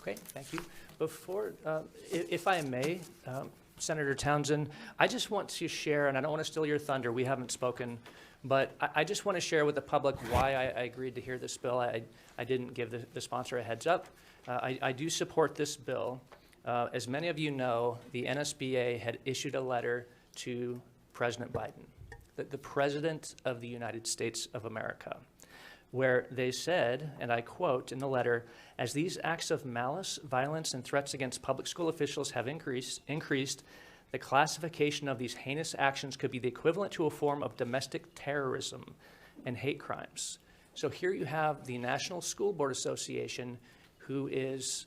Okay, thank you. Before, if I may, Senator Townsend, I just want to share, and I don't want to steal your thunder, we haven't spoken, but I just want to share with the public why I agreed to hear this bill. I didn't give the sponsor a heads up. I do support this bill. As many of you know, the NSBA had issued a letter to President Biden, the President of the United States of America, where they said, and I quote in the letter, "As these acts of malice, violence, and threats against public school officials have increased, the classification of these heinous actions could be the equivalent to a form of domestic terrorism and hate crimes." So here you have the National School Board Association, who is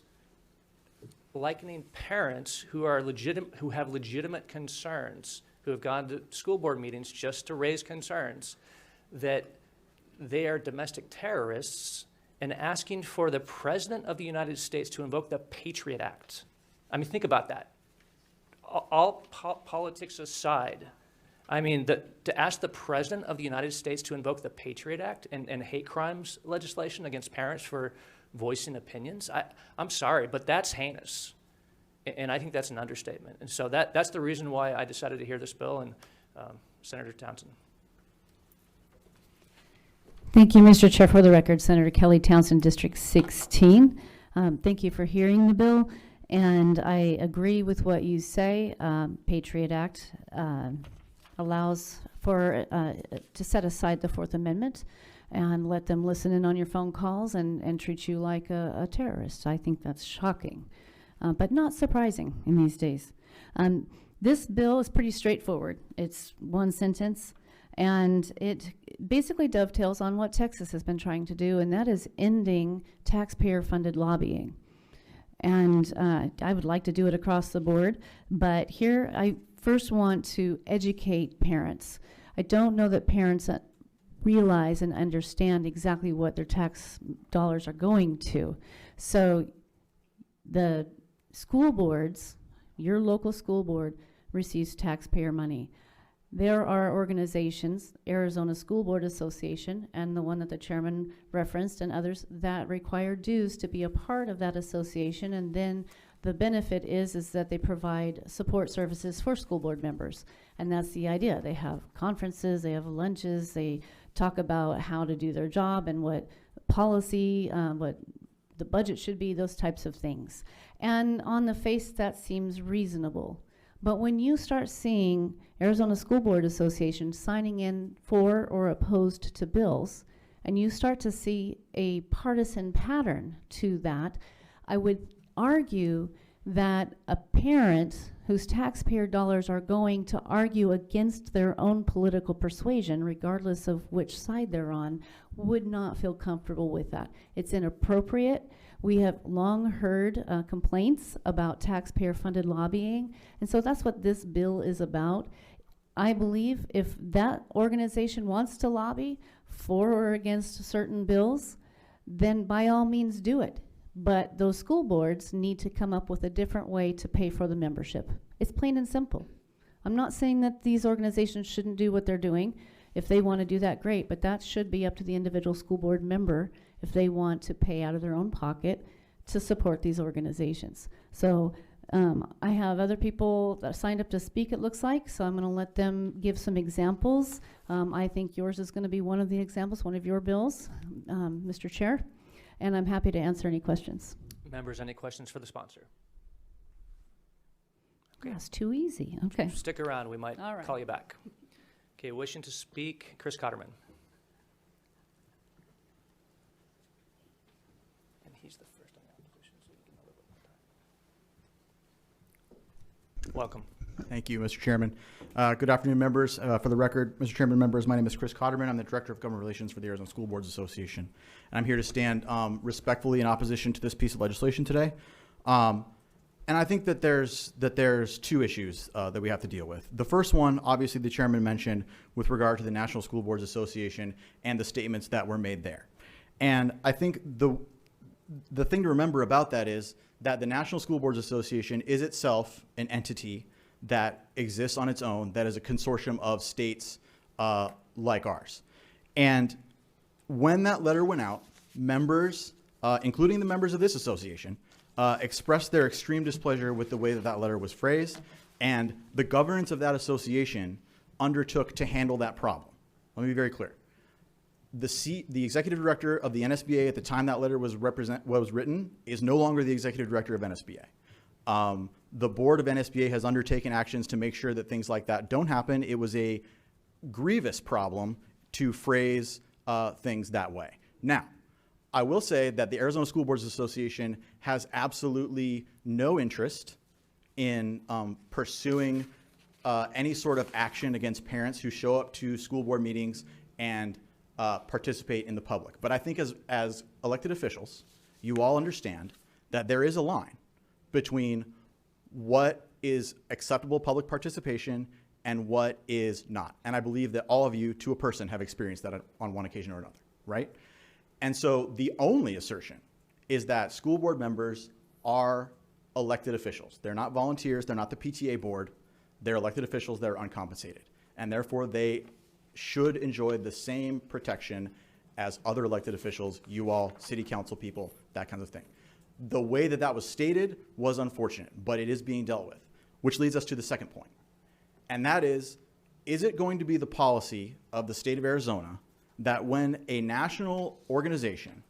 likening parents who have legitimate concerns, who have gone to school board meetings just to raise concerns, that they are domestic terrorists, and asking for the President of the United States to invoke the Patriot Act. I mean, think about that. All politics aside, I mean, to ask the President of the United States to invoke the Patriot Act and hate crimes legislation against parents for voicing opinions, I'm sorry, but that's heinous. And I think that's an understatement. And so that's the reason why I decided to hear this bill. And Senator Townsend. Thank you, Mr. Chair. For the record, Senator Kelly Townsend, District 16. Thank you for hearing the bill. And I agree with what you say. Patriot Act allows for to set aside the Fourth Amendment and let them listen in on your phone calls and treat you like a terrorist. I think that's shocking, but not surprising in these days. This bill is pretty straightforward. It's one sentence, and it basically dovetails on what Texas has been trying to do, and that is ending taxpayer-funded lobbying. And I would like to do it across the board, but here I first want to educate parents. I don't know that parents realize and understand exactly what their tax dollars are going to. So the school boards, your local school board, receives taxpayer money. There are organizations, Arizona School Board Association, and the one that the chairman referenced, and others that require dues to be a part of that association, and then the benefit is that they provide support services for school board members. And that's the idea. They have conferences, they have lunches, they talk about how to do their job and what policy, what the budget should be, those types of things. And on the face, that seems reasonable. But when you start seeing Arizona School Board Association signing in for or opposed to bills, and you start to see a partisan pattern to that, I would argue that a parent whose taxpayer dollars are going to argue against their own political persuasion, regardless of which side they're on, would not feel comfortable with that. It's inappropriate. We have long heard complaints about taxpayer-funded lobbying, and so that's what this bill is about. I believe if that organization wants to lobby for or against certain bills, then by all means do it. But those school boards need to come up with a different way to pay for the membership. It's plain and simple. I'm not saying that these organizations shouldn't do what they're doing. If they want to do that, great, but that should be up to the individual school board member if they want to pay out of their own pocket to support these organizations. So I have other people that signed up to speak, it looks like, so I'm going to let them give some examples. I think yours is going to be one of the examples, one of your bills, Mr. Chair, and I'm happy to answer any questions. Members, any questions for the sponsor? Okay. That's too easy. Okay. Stick around, we might All right. call you back. Okay, wishing to speak, Chris Cotterman. And he's the first on the application, so you can have a little bit more time. Welcome. Thank you, Mr. Chairman. Good afternoon, members. For the record, Mr. Chairman, members, my name is Chris Cotterman. I'm the Director of Government Relations for the Arizona School Boards Association. And I'm here to stand respectfully in opposition to this piece of legislation today. And I think that there's two issues that we have to deal with. The first one, obviously, the chairman mentioned with regard to the National School Boards Association and the statements that were made there. And I think the thing to remember about that is that the National School Boards Association is itself an entity that exists on its own, that is a consortium of states like ours. And when that letter went out, members including the members of this association, expressed their extreme displeasure with the way that that letter was phrased, and the governance of that association undertook to handle that problem. Let me be very clear. The executive director of the NSBA at the time that letter was written is no longer the executive director of NSBA. The board of NSBA has undertaken actions to make sure that things like that don't happen. It was a grievous problem to phrase things that way. Now, I will say that the Arizona School Boards Association has absolutely no interest in pursuing any sort of action against parents who show up to school board meetings and participate in the public. But I think as elected officials, you all understand that there is a line between what is acceptable public participation and what is not. And I believe that all of you, to a person, have experienced that on one occasion or another, right? And so the only assertion is that school board members are elected officials. They're not volunteers. They're not the PTA board. They're elected officials that are uncompensated. And therefore, they should enjoy the same protection as other elected officials, you all, city council people, that kind of thing. The way that that was stated was unfortunate, but it is being dealt with, which leads us to the second point. And that is it going to be the policy of the state of Arizona that when a national organization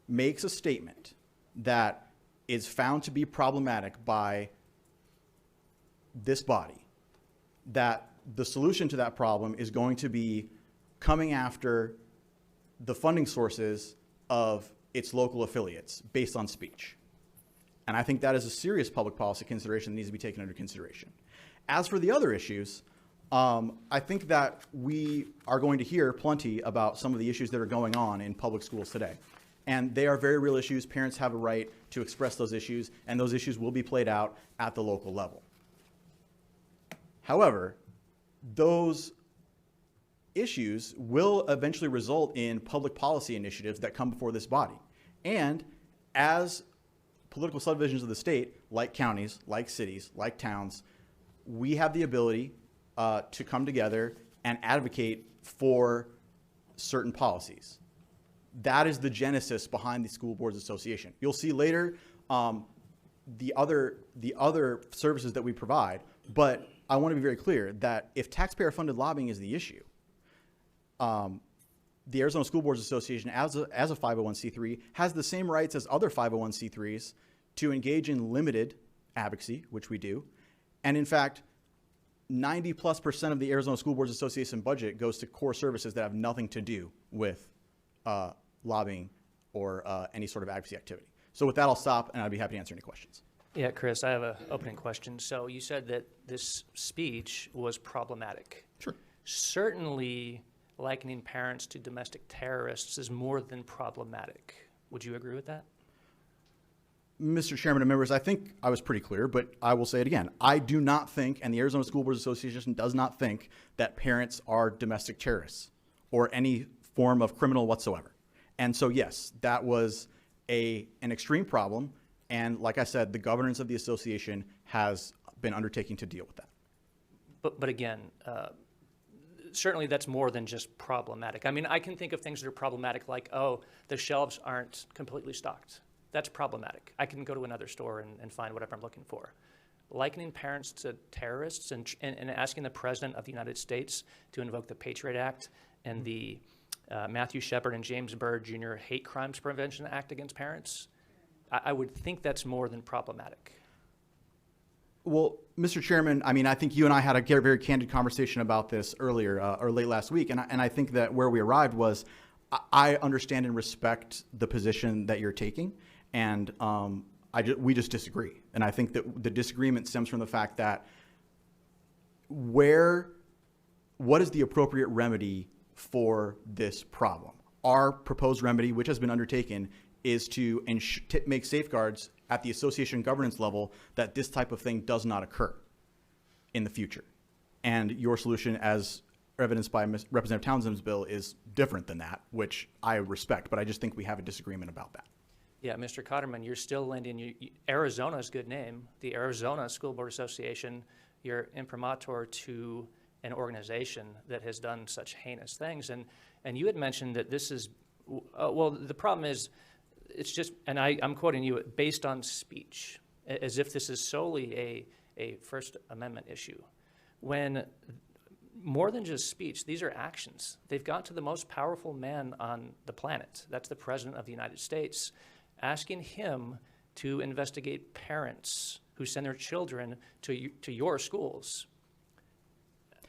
makes a statement that is found to be problematic by this body, that the solution to that problem is going to be coming after the funding sources of its local affiliates based on speech? And I think that is a serious public policy consideration that needs to be taken under consideration. As for the other issues, I think that we are going to hear plenty about some of the issues that are going on in public schools today. And they are very real issues. Parents have a right to express those issues, and those issues will be played out at the local level. However, those issues will eventually result in public policy initiatives that come before this body. And as political subdivisions of the state, like counties, like cities, like towns, we have the ability to come together and advocate for certain policies. That is the genesis behind the School Boards Association. You'll see later the other services that we provide, but I want to be very clear that if taxpayer-funded lobbying is the issue, the Arizona School Boards Association, as a 501c3, has the same rights as other 501c3s to engage in limited advocacy, which we do. And in fact, 90+% of the Arizona School Boards Association budget goes to core services that have nothing to do with lobbying or any sort of advocacy activity. So with that, I'll stop, and I'd be happy to answer any questions. Yeah, Chris, I have an opening question. So you said that this speech was problematic. Sure. Certainly, likening parents to domestic terrorists is more than problematic. Would you agree with that? Mr. Chairman and members, I think I was pretty clear, but I will say it again. I do not think, and the Arizona School Boards Association does not think, that parents are domestic terrorists or any form of criminal whatsoever. And so, yes, that was an extreme problem. And like I said, the governance of the association has been undertaking to deal with that. But again, certainly that's more than just problematic. I mean, I can think of things that are problematic like, oh, the shelves aren't completely stocked. That's problematic. I can go to another store and find whatever I'm looking for. Likening parents to terrorists and asking the President of the United States to invoke the Patriot Act and the Matthew Shepard and James Byrd Jr. Hate Crimes Prevention Act against parents, I would think that's more than problematic. Well, Mr. Chairman, I mean, I think you and I had a very candid conversation about this earlier or late last week, and I think that where we arrived was I understand and respect the position that you're taking, and we just disagree. And I think that the disagreement stems from the fact that what is the appropriate remedy for this problem? Our proposed remedy, which has been undertaken, is to make safeguards at the association governance level that this type of thing does not occur in the future. And your solution, as evidenced by Representative Townsend's bill, is different than that, which I respect, but I just think we have a disagreement about that. Yeah, Mr. Cotterman, you're still lending Arizona's good name, the Arizona School Board Association, your imprimatur to an organization that has done such heinous things. And you had mentioned that this is, well, the problem is it's just, and I'm quoting you, based on speech, as if this is solely a First Amendment issue, when more than just speech, these are actions. They've gone to the most powerful man on the planet, that's the President of the United States, asking him to investigate parents who send their children to your schools.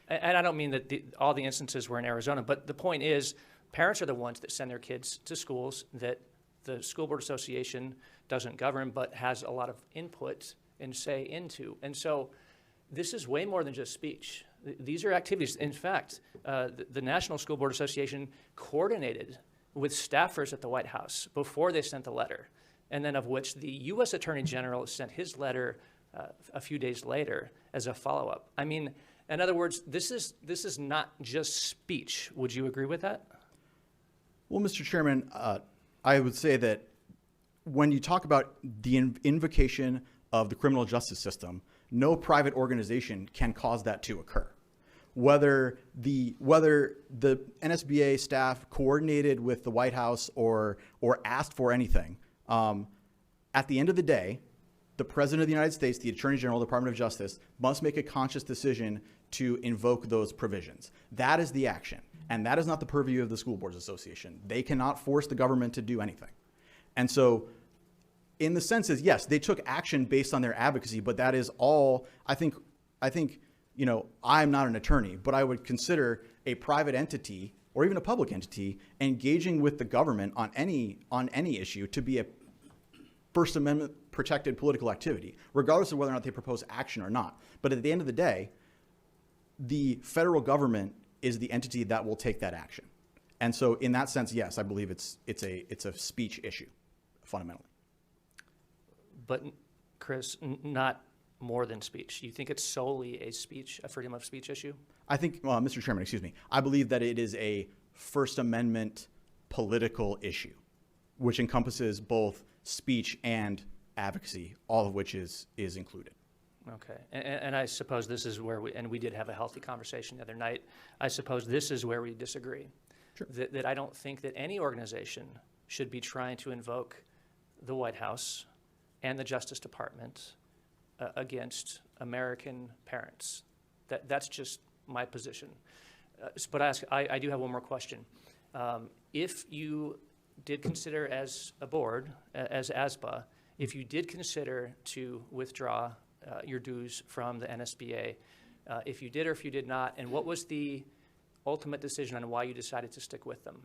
And I don't mean that all the instances were in Arizona, but the point is, parents are the ones that send their kids to schools that the School Board Association doesn't govern, but has a lot of input and say into. And so this is way more than just speech. These are activities. In fact, the National School Board Association coordinated with staffers at the White House before they sent the letter, and then of which the U.S. Attorney General sent his letter a few days later as a follow-up. I mean, in other words, this is not just speech. Would you agree with that? Well, Mr. Chairman, I would say that when you talk about the invocation of the criminal justice system, no private organization can cause that to occur. Whether the NSBA staff coordinated with the White House or asked for anything, at the end of the day, the President of the United States, the Attorney General, the Department of Justice, must make a conscious decision to invoke those provisions. That is the action, and that is not the purview of the School Boards Association. They cannot force the government to do anything. And so, in the sense is, yes, they took action based on their advocacy, but that is all, I think, you know, I'm not an attorney, but I would consider a private entity or even a public entity engaging with the government on any issue to be a First Amendment protected political activity, regardless of whether or not they propose action or not. But at the end of the day, the federal government is the entity that will take that action. And so in that sense, yes, I believe it's a speech issue, fundamentally. But Chris, not more than speech. You think it's solely a freedom of speech issue? I think, Mr. Chairman, excuse me, I believe that it is a First Amendment political issue, which encompasses both speech and advocacy, all of which is included. Okay, and I suppose this is where we did have a healthy conversation the other night. I suppose this is where we disagree. Sure. That I don't think that any organization should be trying to invoke the White House and the Justice Department against American parents. That's just my position. But I do have one more question. If you did consider as a board, as ASBA, if you did consider to withdraw your dues from the NSBA, if you did or if you did not, and what was the ultimate decision on why you decided to stick with them?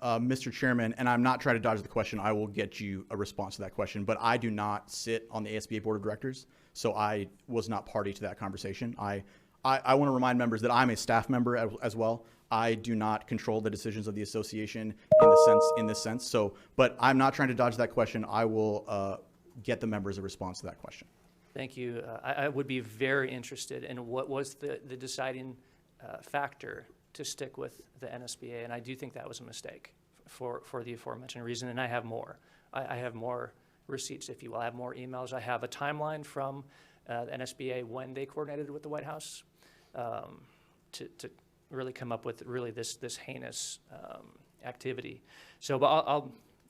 Mr. Chairman, and I'm not trying to dodge the question, I will get you a response to that question, but I do not sit on the ASBA Board of Directors, so I was not party to that conversation. I want to remind members that I'm a staff member as well. I do not control the decisions of the association in this sense. So, but I'm not trying to dodge that question. I will get the members a response to that question. Thank you. I would be very interested in what was the deciding factor to stick with the NSBA, and I do think that was a mistake for the aforementioned reason, and I have more. I have more receipts, if you will. I have more emails. I have a timeline from the NSBA when they coordinated with the White House to really come up with really this heinous activity. So, but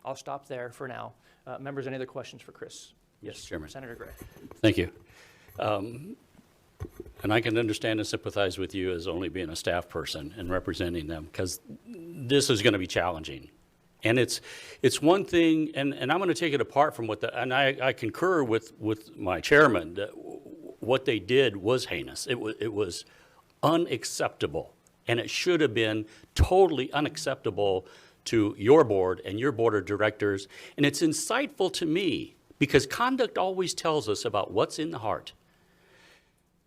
I'll stop there for now. Members, any other questions for Chris? Yes, Chairman. Senator Gray. Thank you. And I can understand and sympathize with you as only being a staff person and representing them, because this is going to be challenging. And it's one thing, and I'm going to take it apart from and I concur with my chairman that what they did was heinous. It was unacceptable, and it should have been totally unacceptable to your board and your board of directors. And it's insightful to me because conduct always tells us about what's in the heart.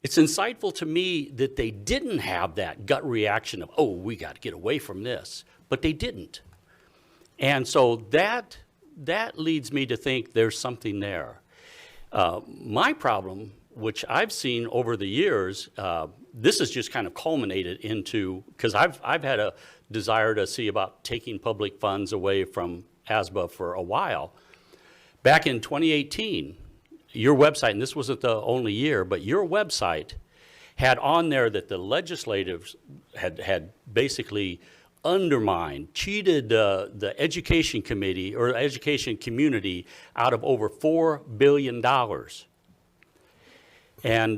It's insightful to me that they didn't have that gut reaction of, oh, we got to get away from this, but they didn't. And so that leads me to think there's something there. My problem, which I've seen over the years, this has just kind of culminated into, because I've had a desire to see about taking public funds away from ASBA for a while. Back in 2018, your website, and this wasn't the only year, but your website had on there that the legislatives had basically undermined, cheated the education committee or education community out of over $4 billion. And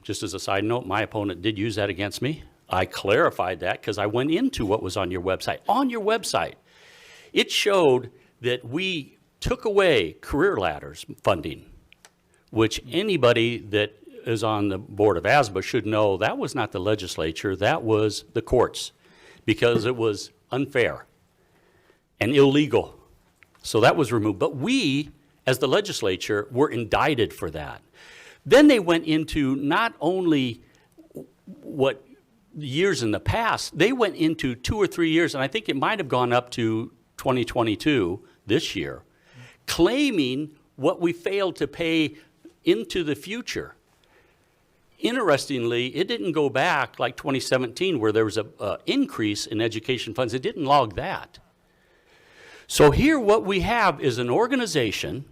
just as a side note, my opponent did use that against me. I clarified that because I went into what was on your website. On your website, it showed that we took away career ladders funding, which anybody that is on the board of ASBA should know that was not the legislature, that was the courts, because it was unfair and illegal. So that was removed. But we, as the legislature, were indicted for that. Then they went into not only what years in the past, they went into 2 or 3 years, and I think it might have gone up to 2022, this year, claiming what we failed to pay into the future. Interestingly, it didn't go back like 2017 where there was an increase in education funds. It didn't log that. So here what we have is an organization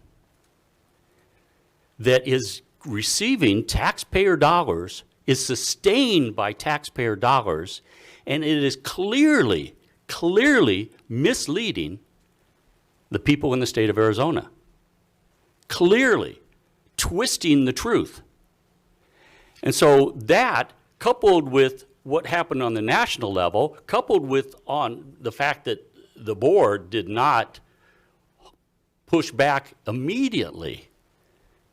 that is receiving taxpayer dollars, is sustained by taxpayer dollars, and it is clearly misleading the people in the state of Arizona. Clearly twisting the truth. And so that, coupled with what happened on the national level, coupled with on the fact that the board did not push back immediately,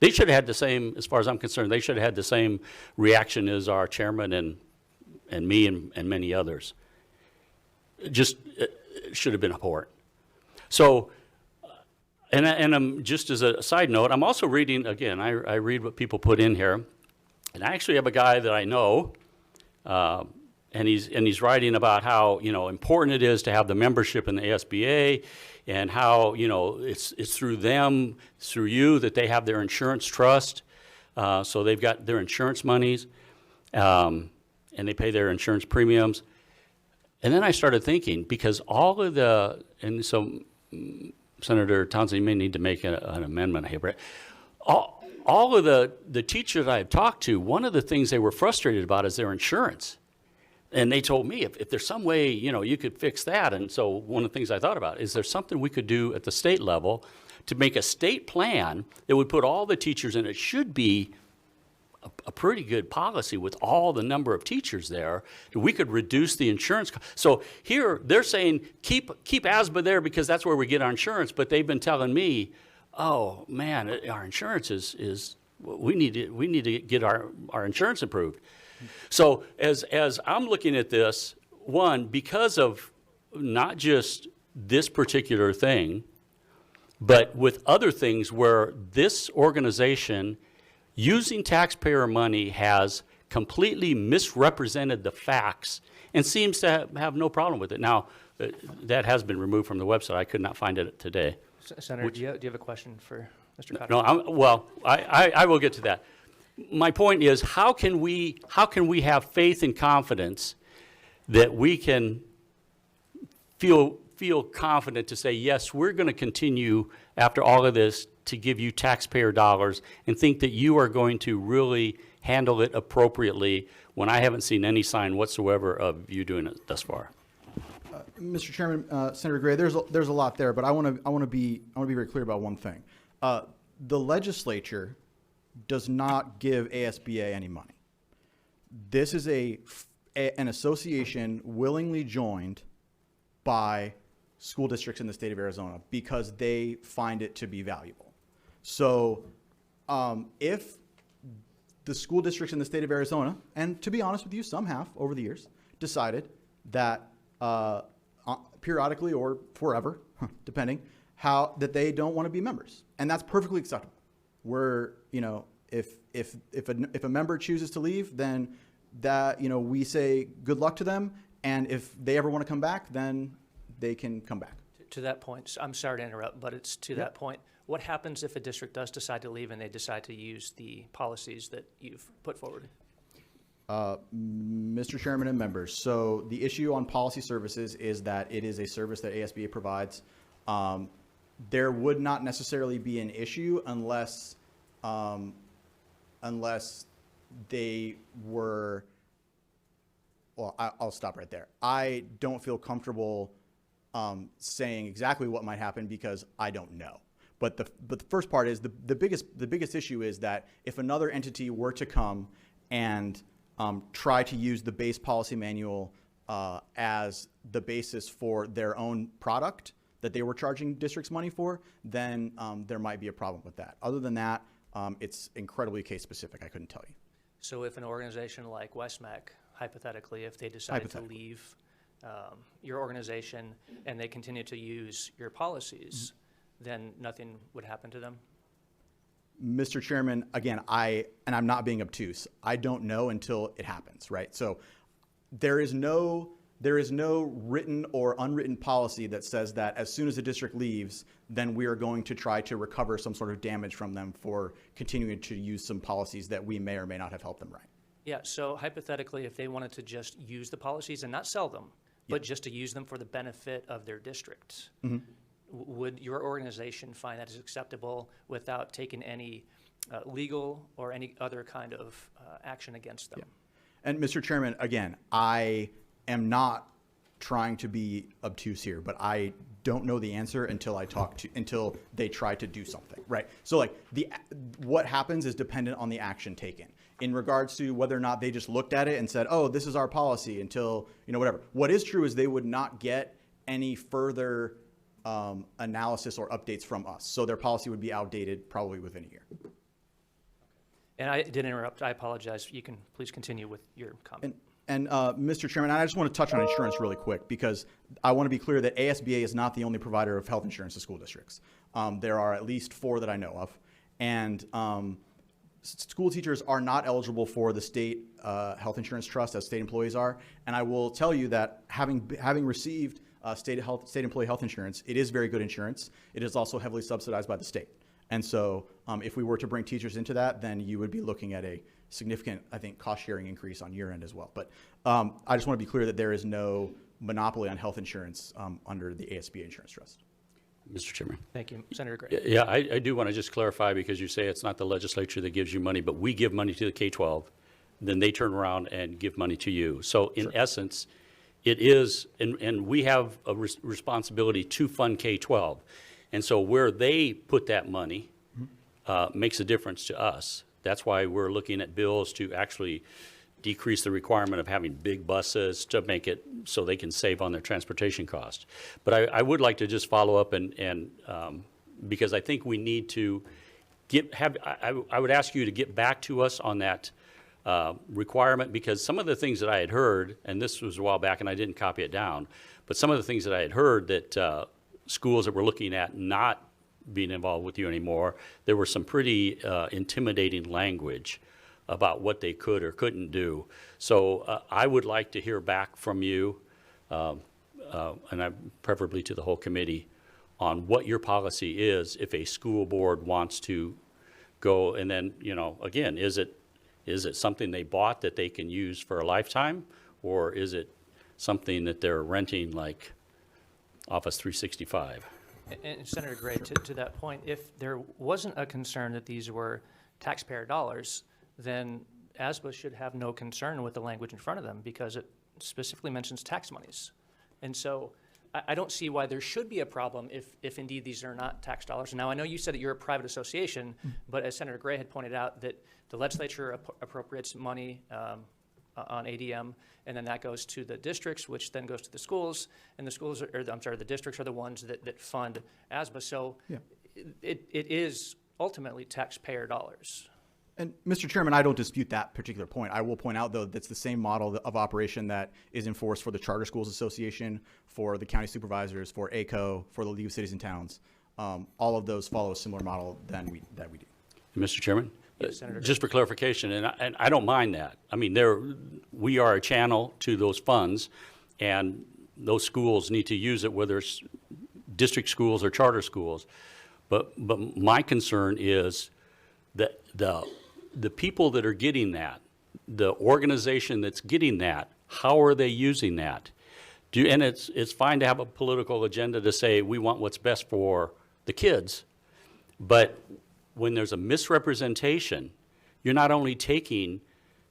they should have had the same, as far as I'm concerned, they should have had the same reaction as our chairman and me and many others. Just should have been abhorrent. So, and I'm, just as a side note, I'm also reading, again, I read what people put in here, and I actually have a guy that I know, and he's writing about how, you know, important it is to have the membership in the ASBA, and how, you know, it's through them, it's through you, that they have their insurance trust. So they've got their insurance monies, and they pay their insurance premiums. And then I started thinking, because all of the, and so Senator Townsend, you may need to make an amendment here, but all of the teachers I've talked to, one of the things they were frustrated about is their insurance. And they told me, if there's some way, you know, you could fix that. And so one of the things I thought about, is there something we could do at the state level to make a state plan that would put all the teachers in? It should be a pretty good policy with all the number of teachers there. We could reduce the insurance. So here they're saying, keep ASBA there because that's where we get our insurance. But they've been telling me, oh man, our insurance is we need to get our insurance improved. So as I'm looking at this, one, because of not just this particular thing, but with other things where this organization, using taxpayer money, has completely misrepresented the facts and seems to have no problem with it. Now, that has been removed from the website. I could not find it today. Senator, do you have a question for Mr. Cotter? No, I will get to that. My point is, how can we have faith and confidence that we can feel confident to say, yes, we're going to continue after all of this to give you taxpayer dollars, and think that you are going to really handle it appropriately when I haven't seen any sign whatsoever of you doing it thus far? Mr. Chairman, Senator Gray, there's a lot there, but I want to be very clear about one thing. The legislature does not give ASBA any money. This is an association willingly joined by school districts in the state of Arizona because they find it to be valuable. So if the school districts in the state of Arizona, and to be honest with you, some have over the years, decided that periodically or forever, depending, that they don't want to be members. And that's perfectly acceptable. We're, you know, if a member chooses to leave, then that, you know, we say good luck to them, and if they ever want to come back, then they can come back. To that point, I'm sorry to interrupt, but it's to that point. What happens if a district does decide to leave and they decide to use the policies that you've put forward? Mr. Chairman and members, so the issue on policy services is that it is a service that ASBA provides. There would not necessarily be an issue unless they were well, I'll stop right there. I don't feel comfortable saying exactly what might happen because I don't know. But the first part is the biggest issue is that if another entity were to come and try to use the base policy manual as the basis for their own product that they were charging districts money for, then there might be a problem with that. Other than that, it's incredibly case specific. I couldn't tell you. So if an organization like Westmac, hypothetically, if they decided to leave your organization and they continue to use your policies, then nothing would happen to them? Mr. Chairman, again, I'm not being obtuse. I don't know until it happens, right? So there is no written or unwritten policy that says that as soon as the district leaves, then we are going to try to recover some sort of damage from them for continuing to use some policies that we may or may not have helped them write. Yeah, so hypothetically, if they wanted to just use the policies and not sell them, but just to use them for the benefit of their district, would your organization find that is acceptable without taking any legal or any other kind of action against them? Yeah. And Mr. Chairman, again, I am not trying to be obtuse here, but I don't know the answer until until they try to do something, right? So like what happens is dependent on the action taken. In regards to whether or not they just looked at it and said, oh, this is our policy until, whatever. What is true is they would not get any further analysis or updates from us. So their policy would be outdated probably within a year. And I did interrupt. I apologize. You can please continue with your comment. And Mr. Chairman, I just want to touch on insurance really quick because I want to be clear that ASBA is not the only provider of health insurance to school districts. There are at least 4 that I know of. And school teachers are not eligible for the state health insurance trust as state employees are. And I will tell you that having received state employee health insurance, it is very good insurance. It is also heavily subsidized by the state. And so if we were to bring teachers into that, then you would be looking at a significant, I think, cost sharing increase on your end as well. But I just want to be clear that there is no monopoly on health insurance under the ASBA Insurance Trust. Mr. Chairman. Thank you, Senator Gray. Yeah, I do want to just clarify because you say it's not the legislature that gives you money, but we give money to the K-12, then they turn around and give money to you. So in essence, it is, and we have a responsibility to fund K-12. And so where they put that money makes a difference to us. That's why we're looking at bills to actually decrease the requirement of having big buses to make it so they can save on their transportation cost. But I would like to just follow up and because I think we need to I would ask you to get back to us on that requirement, because some of the things that I had heard, and this was a while back and I didn't copy it down, but some of the things that I had heard that schools that were looking at not being involved with you anymore, there was some pretty intimidating language about what they could or couldn't do. So I would like to hear back from you, and preferably to the whole committee, on what your policy is if a school board wants to go, and then, again, is it something they bought that they can use for a lifetime, or is it something that they're renting like Office 365? And Senator Gray, to that point, if there wasn't a concern that these were taxpayer dollars, then ASBA should have no concern with the language in front of them because it specifically mentions tax monies. And so I don't see why there should be a problem if indeed these are not tax dollars. Now, I know you said that you're a private association, but as Senator Gray had pointed out, that the legislature appropriates money on ADM, and then that goes to the districts, which then goes to the schools, and the schools the districts are the ones that fund ASBA. So it is ultimately taxpayer dollars. And Mr. Chairman, I don't dispute that particular point. I will point out, though, that's the same model of operation that is enforced for the Charter Schools Association, for the county supervisors, for ACO, for the League of Cities and Towns. All of those follow a similar model that we do. Mr. Chairman? Yes, Senator. Just for clarification, and I don't mind that. I mean, we are a channel to those funds, and those schools need to use it, whether it's district schools or charter schools. But my concern is that the people that are getting that, the organization that's getting that, how are they using that? And it's fine to have a political agenda to say we want what's best for the kids, but when there's a misrepresentation, you're not only taking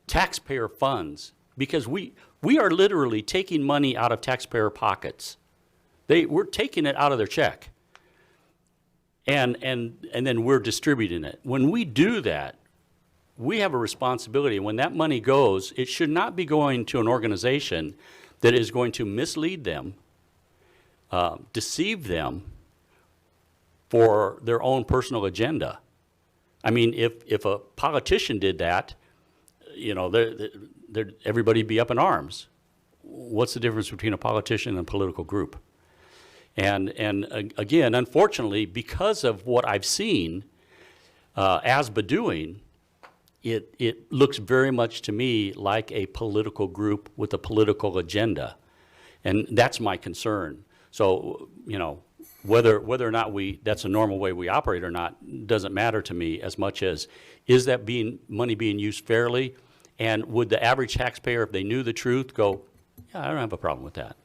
taxpayer funds, because we are literally taking money out of taxpayer pockets. We're taking it out of their check. And then we're distributing it. When we do that, we have a responsibility. When that money goes, it should not be going to an organization that is going to mislead them, deceive them for their own personal agenda. I mean, if a politician did that, you know, everybody'd be up in arms. What's the difference between a politician and a political group? And again, unfortunately, because of what I've seen ASBA doing, it looks very much to me like a political group with a political agenda. And that's my concern. So, you know, whether or not that's a normal way we operate or not doesn't matter to me as much as, is that money being used fairly? And would the average taxpayer, if they knew the truth, go, yeah, I don't have a problem with that?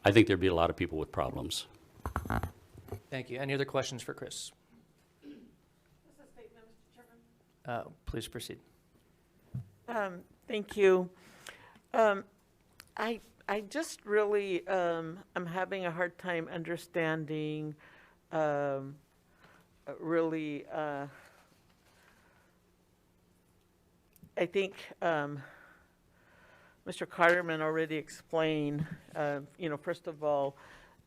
I think there'd be a lot of people with problems. Thank you. Any other questions for Chris? Please proceed. Thank you. I just really, I'm having a hard time understanding, really, I think Mr. Carterman already explained, you know, first of all,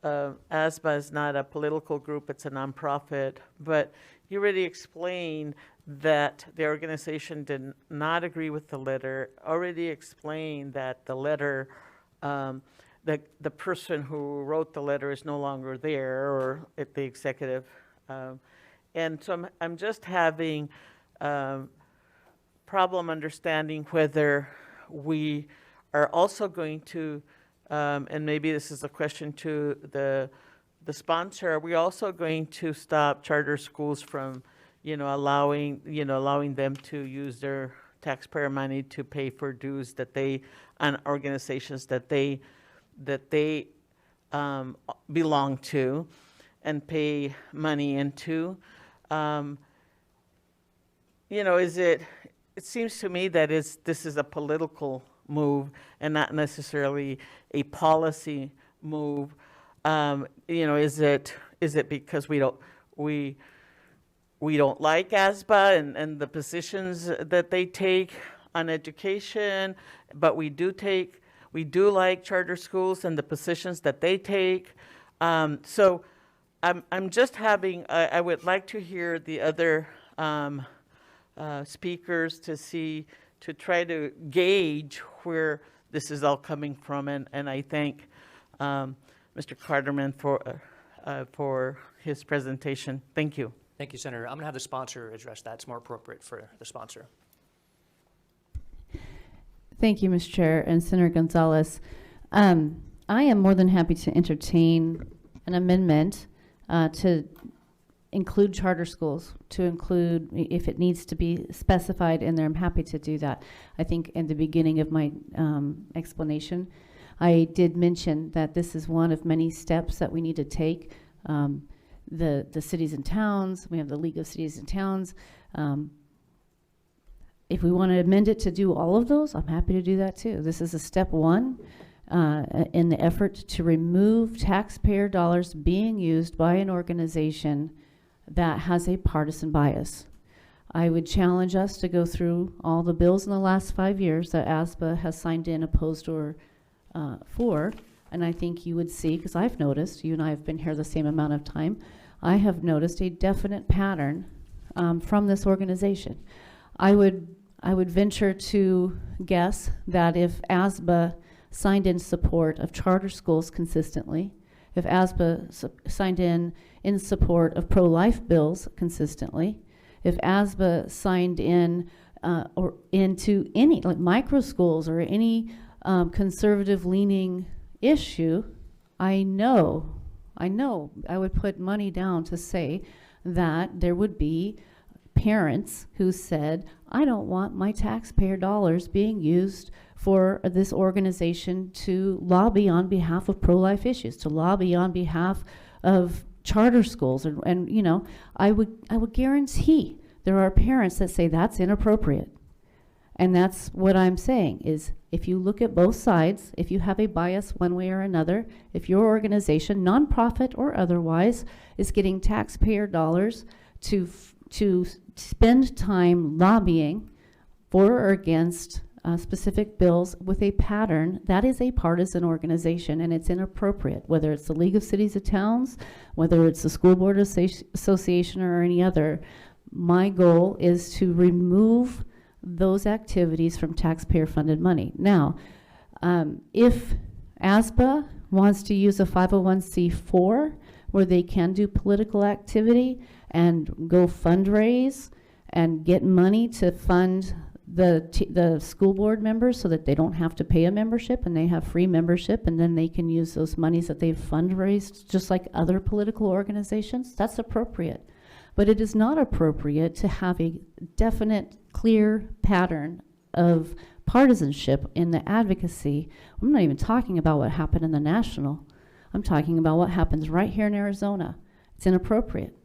ASBA is not a political group, it's a nonprofit, but you already explained that the organization did not agree with the letter, already explained that the letter, the person who wrote the letter is no longer there, or at the executive. And so I'm just having problem understanding whether we are also going to, and maybe this is a question to the sponsor, are we also going to stop charter schools from, allowing them to use their taxpayer money to pay for dues that they, on organizations that they belong to and pay money into? It seems to me that this is a political move and not necessarily a policy move. Is it because we don't like ASBA and the positions that they take on education, but we do like charter schools and the positions that they take. So I'm just having, I would like to hear the other speakers to try to gauge where this is all coming from, and I thank Mr. Carterman for his presentation. Thank you. Thank you, Senator. I'm going to have the sponsor address that. It's more appropriate for the sponsor. Thank you, Mr. Chair and Senator Gonzalez. I am more than happy to entertain an amendment to include charter schools, to include, if it needs to be specified in there, I'm happy to do that. I think in the beginning of my explanation, I did mention that this is one of many steps that we need to take. The cities and towns, we have the League of Cities and Towns. If we want to amend it to do all of those, I'm happy to do that too. This is a step one in the effort to remove taxpayer dollars being used by an organization that has a partisan bias. I would challenge us to go through all the bills in the last 5 years that ASBA has signed in, opposed, or for, and I think you would see, because I've noticed, you and I have been here the same amount of time, I have noticed a definite pattern from this organization. I would venture to guess that if ASBA signed in support of charter schools consistently, if ASBA signed in support of pro-life bills consistently, if ASBA signed in or into any, like micro schools or any conservative-leaning issue, I know I would put money down to say that there would be parents who said, I don't want my taxpayer dollars being used for this organization to lobby on behalf of pro-life issues, to lobby on behalf of charter schools. And I would guarantee there are parents that say that's inappropriate. And that's what I'm saying, is if you look at both sides, if you have a bias one way or another, if your organization, nonprofit or otherwise, is getting taxpayer dollars to spend time lobbying for or against specific bills with a pattern, that is a partisan organization, and it's inappropriate, whether it's the League of Cities and Towns, whether it's the School Board Association or any other. My goal is to remove those activities from taxpayer-funded money. Now, if ASBA wants to use a 501c4 where they can do political activity and go fundraise and get money to fund the school board members so that they don't have to pay a membership and they have free membership, and then they can use those monies that they've fundraised just like other political organizations, that's appropriate. But it is not appropriate to have a definite, clear pattern of partisanship in the advocacy. I'm not even talking about what happened in the national. I'm talking about what happens right here in Arizona. It's inappropriate.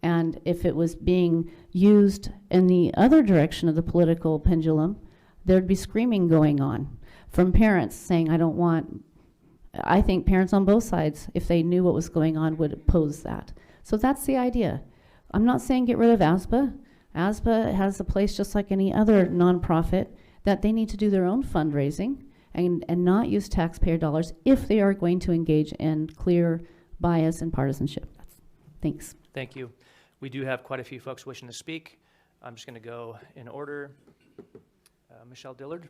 And if it was being used in the other direction of the political pendulum, there'd be screaming going on from parents saying, I think parents on both sides, if they knew what was going on, would oppose that. So that's the idea. I'm not saying get rid of ASBA. ASBA has a place just like any other nonprofit that they need to do their own fundraising and not use taxpayer dollars if they are going to engage in clear bias and partisanship. Thanks. Thank you. We do have quite a few folks wishing to speak. I'm just going to go in order. Michelle Dillard.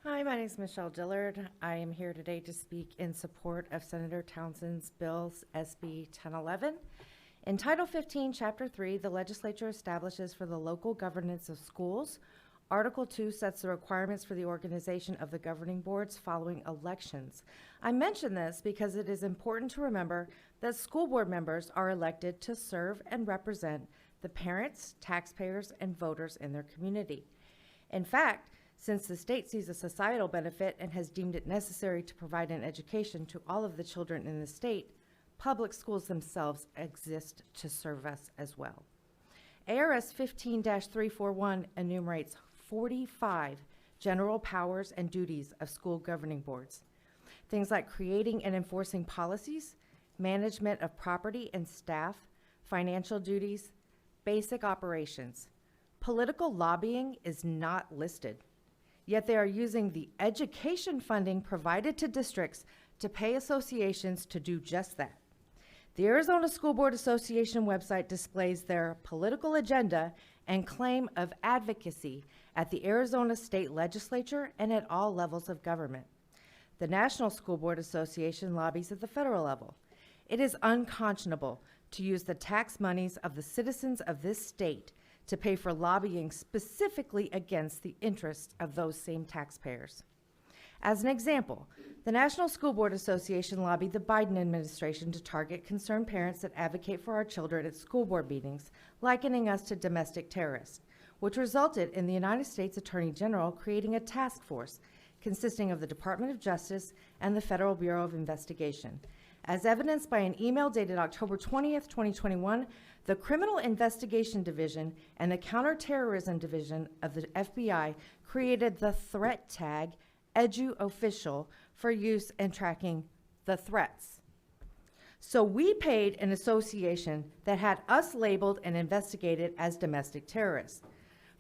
Hi, my name is Michelle Dillard. I am here today to speak in support of Senator Townsend's bills SB 1011. In Title 15, Chapter 3, the legislature establishes for the local governance of schools. Article 2 sets the requirements for the organization of the governing boards following elections. I mention this because it is important to remember that school board members are elected to serve and represent the parents, taxpayers, and voters in their community. In fact, since the state sees a societal benefit and has deemed it necessary to provide an education to all of the children in the state, public schools themselves exist to serve us as well. ARS 15-341 enumerates 45 general powers and duties of school governing boards. Things like creating and enforcing policies, management of property and staff, financial duties, basic operations. Political lobbying is not listed, yet they are using the education funding provided to districts to pay associations to do just that. The Arizona School Board Association website displays their political agenda and claim of advocacy at the Arizona State Legislature and at all levels of government. The National School Board Association lobbies at the federal level. It is unconscionable to use the tax monies of the citizens of this state to pay for lobbying specifically against the interests of those same taxpayers. As an example, the National School Board Association lobbied the Biden administration to target concerned parents that advocate for our children at school board meetings, likening us to domestic terrorists, which resulted in the United States Attorney General creating a task force consisting of the Department of Justice and the Federal Bureau of Investigation. As evidenced by an email dated October 20th, 2021, the Criminal Investigation Division and the Counterterrorism Division of the FBI created the threat tag EduOfficial for use in tracking the threats. So we paid an association that had us labeled and investigated as domestic terrorists.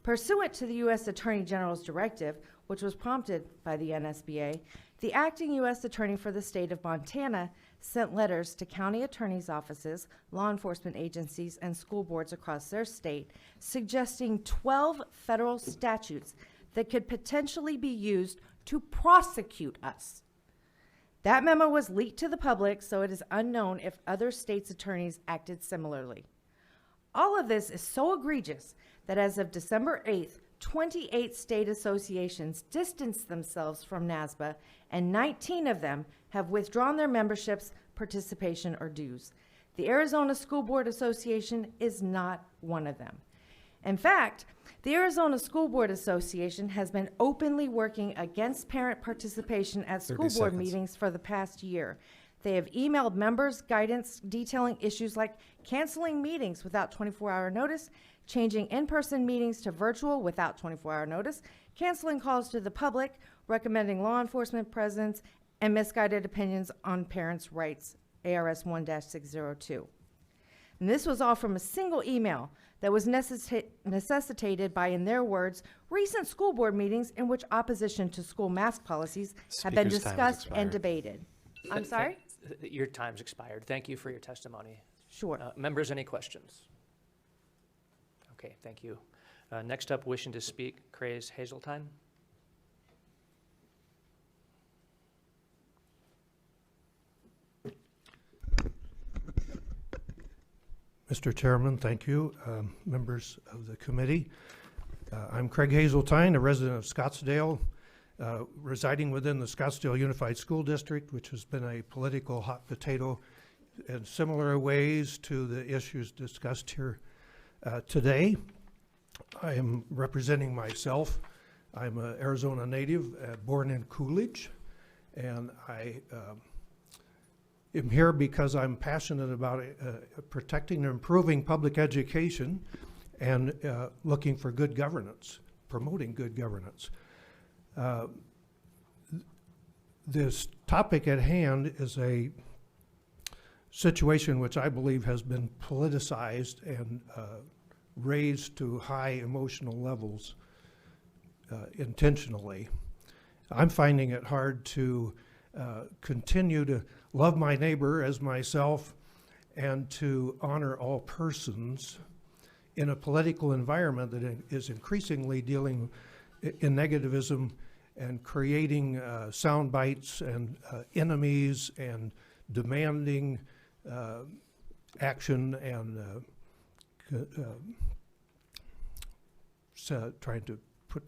Pursuant to the U.S. Attorney General's directive, which was prompted by the NSBA, the acting U.S. Attorney for the state of Montana sent letters to county attorneys' offices, law enforcement agencies, and school boards across their state suggesting 12 federal statutes that could potentially be used to prosecute us. That memo was leaked to the public, so it is unknown if other states' attorneys acted similarly. All of this is so egregious that as of December 8th, 28 state associations distanced themselves from NASBA, and 19 of them have withdrawn their memberships, participation, or dues. The Arizona School Board Association is not one of them. In fact, the Arizona School Board Association has been openly working against parent participation at school 30 board seconds. meetings for the past year. They have emailed members guidance detailing issues like canceling meetings without 24-hour notice, changing in-person meetings to virtual without 24-hour notice, canceling calls to the public, recommending law enforcement presence, and misguided opinions on parents' rights, ARS 1-602. And this was all from a single email that was necessitated by, in their words, recent school board meetings in which opposition to school mask policies have been Speaker's time has discussed and expired. debated. I'm sorry? Your time's expired. Thank you for your testimony. Sure. Members, any questions? Okay, thank you. Next up, wishing to speak, Craze Hazeltine. Mr. Chairman, thank you. Members of the committee. I'm Craig Hazeltine, a resident of Scottsdale, residing within the Scottsdale Unified School District, which has been a political hot potato in similar ways to the issues discussed here today. I am representing myself. I'm an Arizona native, born in Coolidge, and I am here because I'm passionate about protecting and improving public education and looking for good governance, promoting good governance. This topic at hand is a situation which I believe has been politicized and raised to high emotional levels intentionally. I'm finding it hard to continue to love my neighbor as myself and to honor all persons in a political environment that is increasingly dealing in negativism and creating sound bites and enemies and demanding action and trying to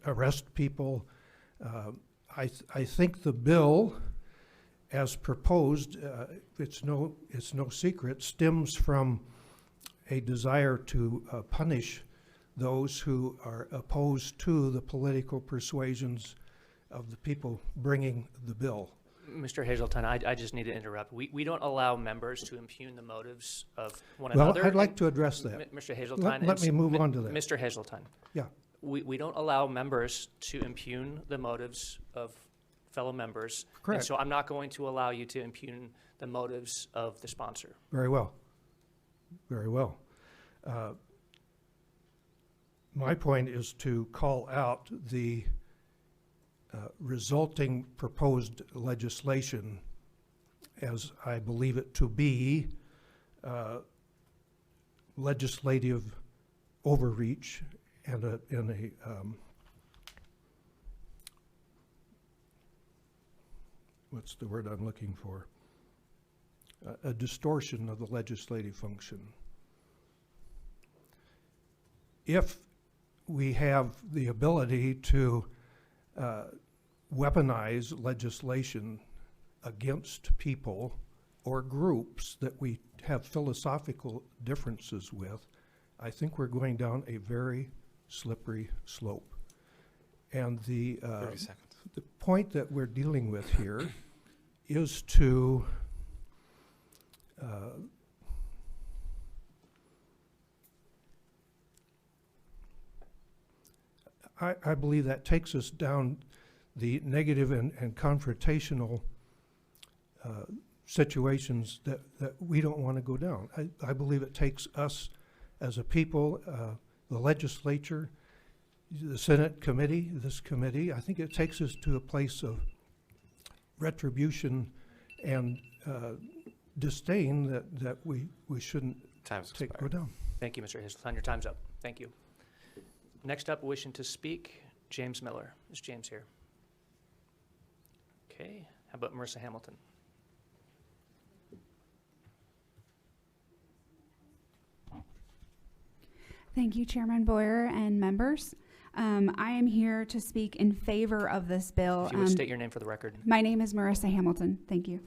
arrest people. I think the bill, as proposed, it's no secret, stems from a desire to punish those who are opposed to the political persuasions of the people bringing the bill. Mr. Hazeltine, I just need to interrupt. We don't allow members to impugn the motives of one Well, another. I'd like to address that. Mr. Hazeltine. Let me move on to that. Mr. Hazeltine, Yeah. we don't allow members to impugn the motives of fellow members. Correct. And so I'm not going to allow you to impugn the motives of the sponsor. Very well. Very well. My point is to call out the resulting proposed legislation as I believe it to be legislative overreach and a what's the word I'm looking for? A distortion of the legislative function. If we have the ability to weaponize legislation against people or groups that we have philosophical differences with, I think we're going down a very slippery slope. And the 30 seconds. the point that we're dealing with here is to I believe that takes us down the negative and confrontational situations that we don't want to go down. I believe it takes us as a people, the legislature, the Senate committee, this committee, I think it takes us to a place of retribution and disdain that we shouldn't Time's go expired. down. Thank you, Mr. Hazeltine. Your time's up. Thank you. Next up, wishing to speak, James Miller. Is James here? Okay. How about Marissa Hamilton? Thank you, Chairman Boyer and members. I am here to speak in favor of this bill. If you would state your name for the record. My name is Marissa Hamilton. Thank you.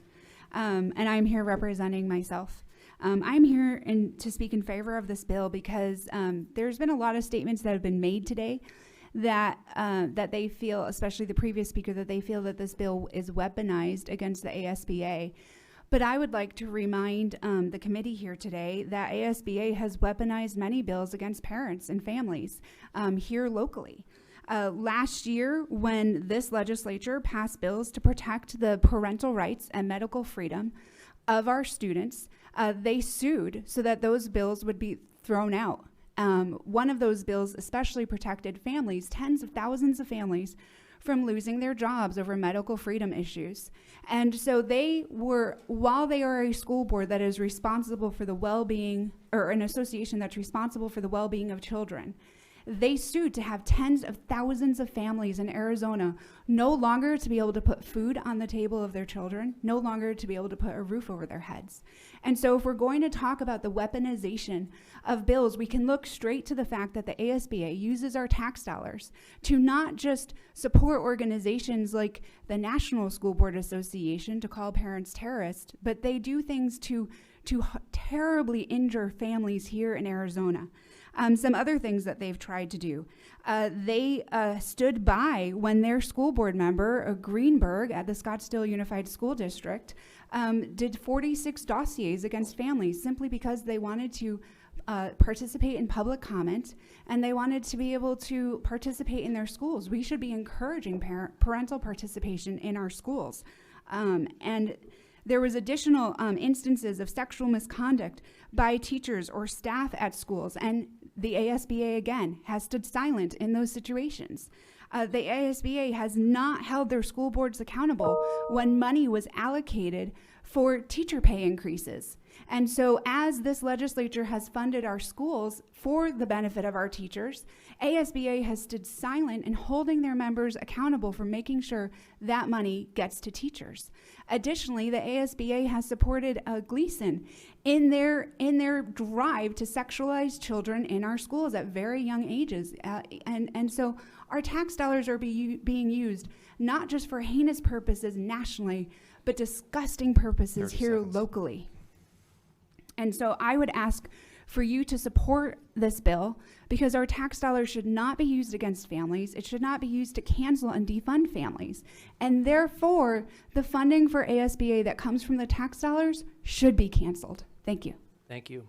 And I'm here representing myself. I'm here to speak in favor of this bill because there's been a lot of statements that have been made today that they feel, especially the previous speaker, that they feel that this bill is weaponized against the ASBA. But I would like to remind the committee here today that ASBA has weaponized many bills against parents and families here locally. Last year, when this legislature passed bills to protect the parental rights and medical freedom of our students, they sued so that those bills would be thrown out. One of those bills especially protected families, tens of thousands of families, from losing their jobs over medical freedom issues. And so they were, while they are a school board that is responsible for the well-being, or an association that's responsible for the well-being of children, they sued to have tens of thousands of families in Arizona no longer to be able to put food on the table of their children, no longer to be able to put a roof over their heads. And so if we're going to talk about the weaponization of bills, we can look straight to the fact that the ASBA uses our tax dollars to not just support organizations like the National School Board Association to call parents terrorists, but they do things to terribly injure families here in Arizona. Some other things that they've tried to do. They stood by when their school board member, Greenberg, at the Scottsdale Unified School District, did 46 dossiers against families simply because they wanted to participate in public comment and they wanted to be able to participate in their schools. We should be encouraging parental participation in our schools. And there was additional instances of sexual misconduct by teachers or staff at schools, and the ASBA, again, has stood silent in those situations. The ASBA has not held their school boards accountable when money was allocated for teacher pay increases. And so as this legislature has funded our schools for the benefit of our teachers, ASBA has stood silent in holding their members accountable for making sure that money gets to teachers. Additionally, the ASBA has supported Gleason in their drive to sexualize children in our schools at very young ages. And so our tax dollars are being used not just for heinous purposes nationally, but disgusting purposes here locally. And so I would ask for you to support this bill because our tax dollars should not be used against families. It should not be used to cancel and defund families. And therefore, the funding for ASBA that comes from the tax dollars should be canceled. Thank you. Thank you.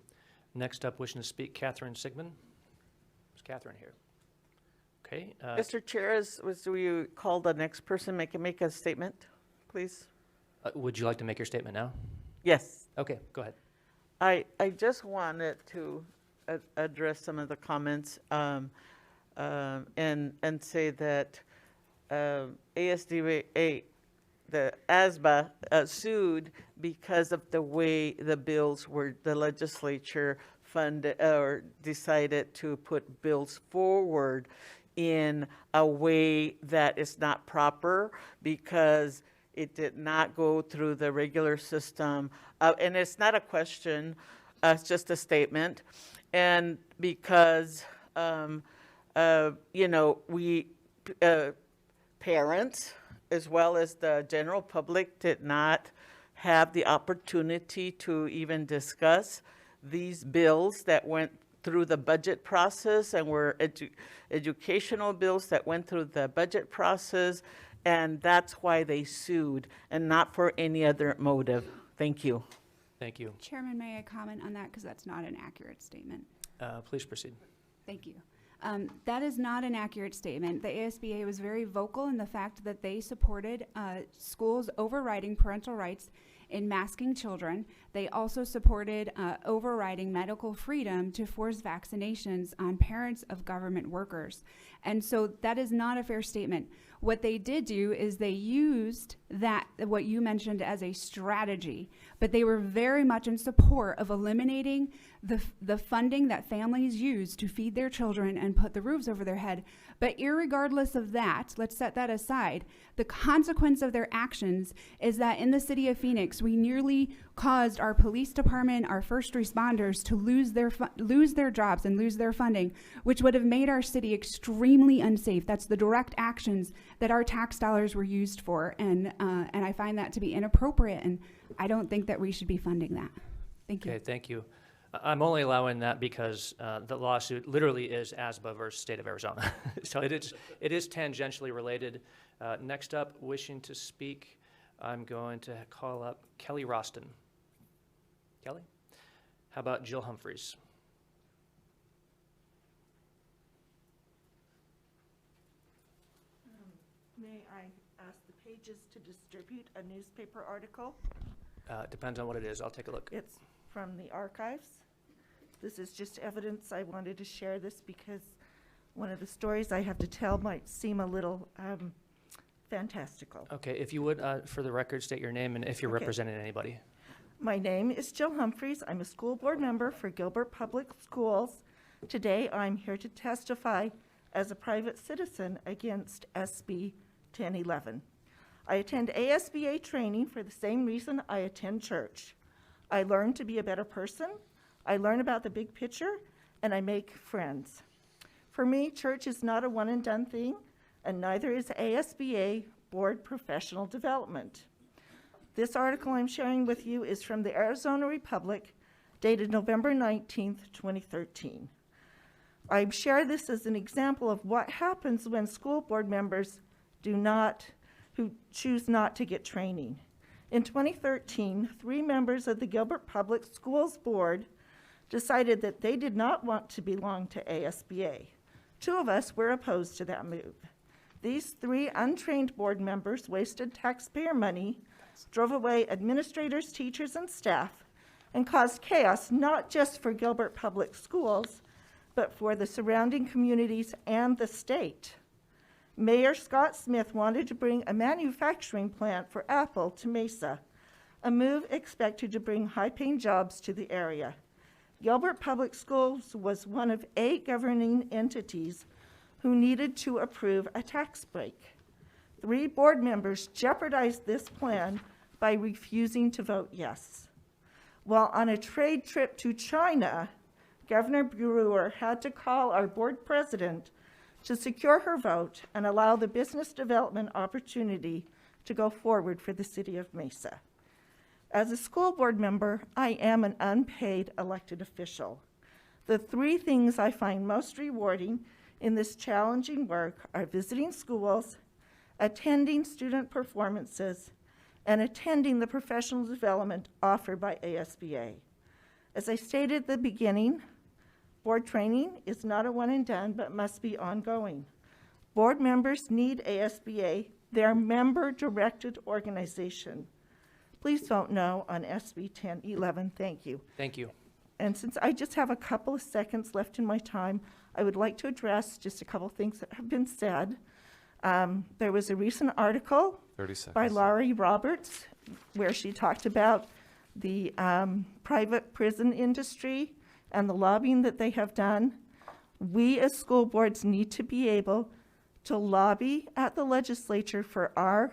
Next up, wishing to speak, Catherine Sigmund. Is Catherine here? Okay. Mr. Chair, will you call the next person, make a statement, please? Would you like to make your statement now? Yes. Okay, go ahead. I just wanted to address some of the comments and say that ASBA, the ASBA sued because of the way the bills were, the legislature funded or decided to put bills forward in a way that is not proper because it did not go through the regular system. And it's not a question, it's just a statement. And because, we, parents, as well as the general public, did not have the opportunity to even discuss these bills that went through the budget process and were educational bills that went through the budget process. And that's why they sued and not for any other motive. Thank you. Thank you. Chairman, may I comment on that because that's not an accurate statement? Please proceed. Thank you. That is not an accurate statement. The ASBA was very vocal in the fact that they supported schools overriding parental rights in masking children. They also supported overriding medical freedom to force vaccinations on parents of government workers. And so that is not a fair statement. What they did do is they used that, what you mentioned, as a strategy, but they were very much in support of eliminating the funding that families use to feed their children and put the roofs over their head. But irregardless of that, let's set that aside, the consequence of their actions is that in the city of Phoenix, we nearly caused our police department, our first responders to lose their jobs and lose their funding, which would have made our city extremely unsafe. That's the direct actions that our tax dollars were used for, and I find that to be inappropriate, and I don't think that we should be funding that. Thank you. Okay, thank you. I'm only allowing that because the lawsuit literally is ASBA versus State of Arizona. So it is tangentially related. Next up, wishing to speak, I'm going to call up Kelly Roston. Kelly? How about Jill Humphreys? May I ask the pages to distribute a newspaper article? Depends on what it is. I'll take a look. It's from the archives. This is just evidence. I wanted to share this because one of the stories I have to tell might seem a little fantastical. Okay, if you would, for the record, state your name and if you're Okay. representing anybody. My name is Jill Humphreys. I'm a school board member for Gilbert Public Schools. Today, I'm here to testify as a private citizen against SB 1011. I attend ASBA training for the same reason I attend church. I learn to be a better person, I learn about the big picture, and I make friends. For me, church is not a one-and-done thing, and neither is ASBA Board Professional Development. This article I'm sharing with you is from the Arizona Republic, dated November 19th, 2013. I share this as an example of what happens when school board members who choose not to get training. In 2013, 3 members of the Gilbert Public Schools Board decided that they did not want to belong to ASBA. 2 of us were opposed to that move. These 3 untrained board members wasted taxpayer money, drove away administrators, teachers, and staff, and caused chaos not just for Gilbert Public Schools, but for the surrounding communities and the state. Mayor Scott Smith wanted to bring a manufacturing plant for Apple to Mesa, a move expected to bring high-paying jobs to the area. Gilbert Public Schools was one of 8 governing entities who needed to approve a tax break. 3 board members jeopardized this plan by refusing to vote yes. While on a trade trip to China, Governor Brewer had to call our board president to secure her vote and allow the business development opportunity to go forward for the city of Mesa. As a school board member, I am an unpaid elected official. The 3 things I find most rewarding in this challenging work are visiting schools, attending student performances, and attending the professional development offered by ASBA. As I stated at the beginning, board training is not a one and done, but must be ongoing. Board members need ASBA, their member-directed organization. Please vote no on SB 1011. Thank you. Thank you. And since I just have a couple of seconds left in my time, I would like to address just a couple things that have been said. There was a recent article 30 seconds. by Laurie Roberts where she talked about the private prison industry and the lobbying that they have done. We as school boards need to be able to lobby at the legislature for our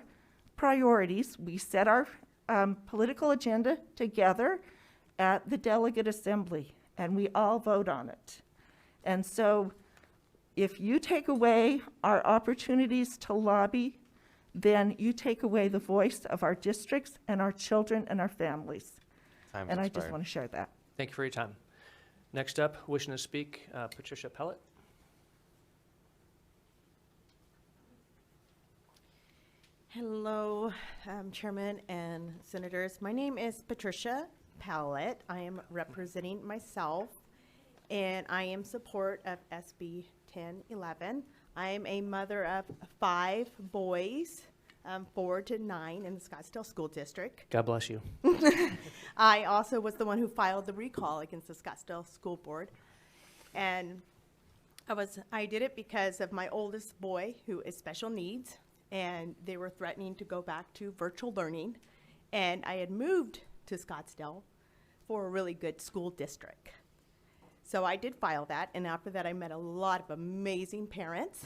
priorities. We set our political agenda together at the delegate assembly, and we all vote on it. And so if you take away our opportunities to lobby, then you take away the voice of our districts and our children and our families. Time's And I just expired. want to share that. Thank you for your time. Next up, wishing to speak, Patricia Pellett. Hello, Chairman and Senators. My name is Patricia Pellett. I am representing myself, and I am support of SB 1011. I am a mother of 5 boys, 4 to 9 in the Scottsdale School District. God bless you. I also was the one who filed the recall against the Scottsdale School Board. And I did it because of my oldest boy, who is special needs, and they were threatening to go back to virtual learning. And I had moved to Scottsdale for a really good school district. So I did file that, and after that I met a lot of amazing parents.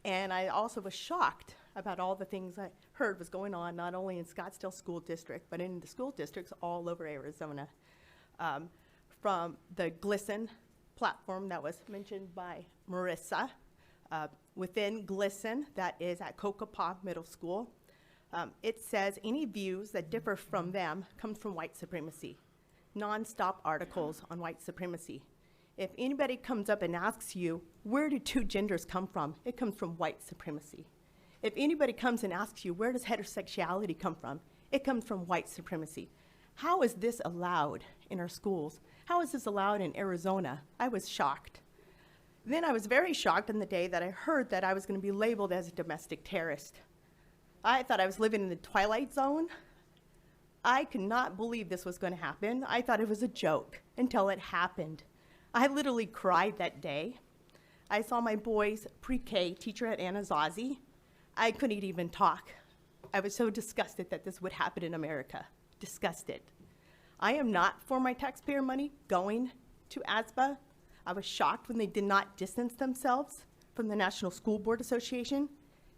And I also was shocked about all the things I heard was going on, not only in Scottsdale School District, but in the school districts all over Arizona. From the GLSEN platform that was mentioned by Marissa, within GLSEN, that is at Kokopah Middle School, it says any views that differ from them comes from white supremacy. nonstop articles on white supremacy. If anybody comes up and asks you, where do two genders come from? It comes from white supremacy. If anybody comes and asks you, where does heterosexuality come from? It comes from white supremacy. How is this allowed in our schools? How is this allowed in Arizona? I was shocked. Then I was very shocked on the day that I heard that I was going to be labeled as a domestic terrorist. I thought I was living in the twilight zone. I could not believe this was going to happen. I thought it was a joke until it happened. I literally cried that day. I saw my boy's pre-K teacher at Anasazi. I couldn't even talk. I was so disgusted that this would happen in America. Disgusted. I am not for my taxpayer money going to ASBA. I was shocked when they did not distance themselves from the National School Board Association,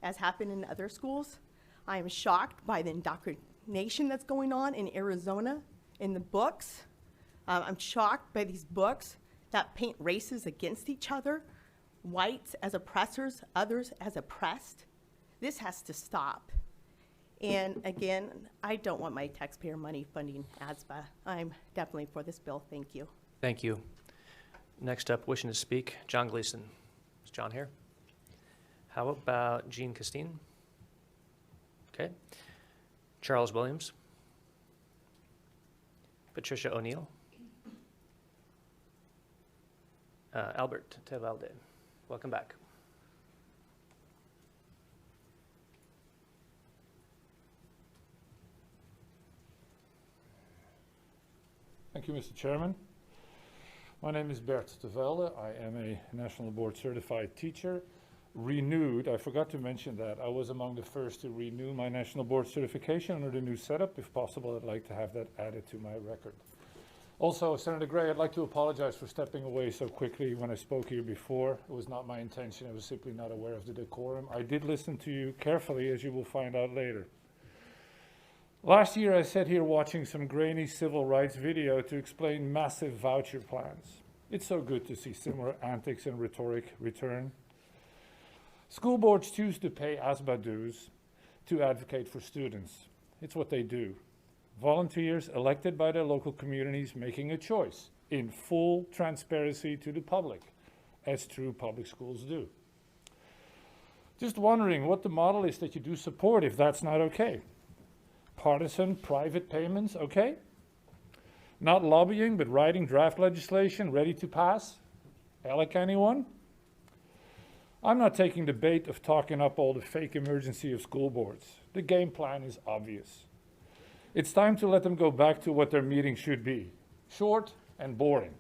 as happened in other schools. I am shocked by the indoctrination that's going on in Arizona in the books. I'm shocked by these books that paint races against each other, whites as oppressors, others as oppressed. This has to stop. And again, I don't want my taxpayer money funding ASBA. I'm definitely for this bill. Thank you. Thank you. Next up, wishing to speak, John Gleason. Is John here? How about Jean Castine? Okay. Charles Williams. Patricia O'Neill. Albert Tevalde. Welcome back. Thank you, Mr. Chairman. My name is Bert Tevalde. I am a National Board Certified Teacher. Renewed, I forgot to mention that. I was among the first to renew my National Board Certification under the new setup. If possible, I'd like to have that added to my record. Also, Senator Gray, I'd like to apologize for stepping away so quickly when I spoke here before. It was not my intention. I was simply not aware of the decorum. I did listen to you carefully, as you will find out later. Last year, I sat here watching some grainy civil rights video to explain massive voucher plans. It's so good to see similar antics and rhetoric return. School boards choose to pay ASBA dues to advocate for students. It's what they do. Volunteers elected by their local communities making a choice in full transparency to the public, as true public schools do. Just wondering what the model is that you do support if that's not okay. Partisan private payments, okay? Not lobbying, but writing draft legislation ready to pass? Alec, anyone? I'm not taking the bait of talking up all the fake emergency of school boards. The game plan is obvious. It's time to let them go back to what their meeting should be, short and boring.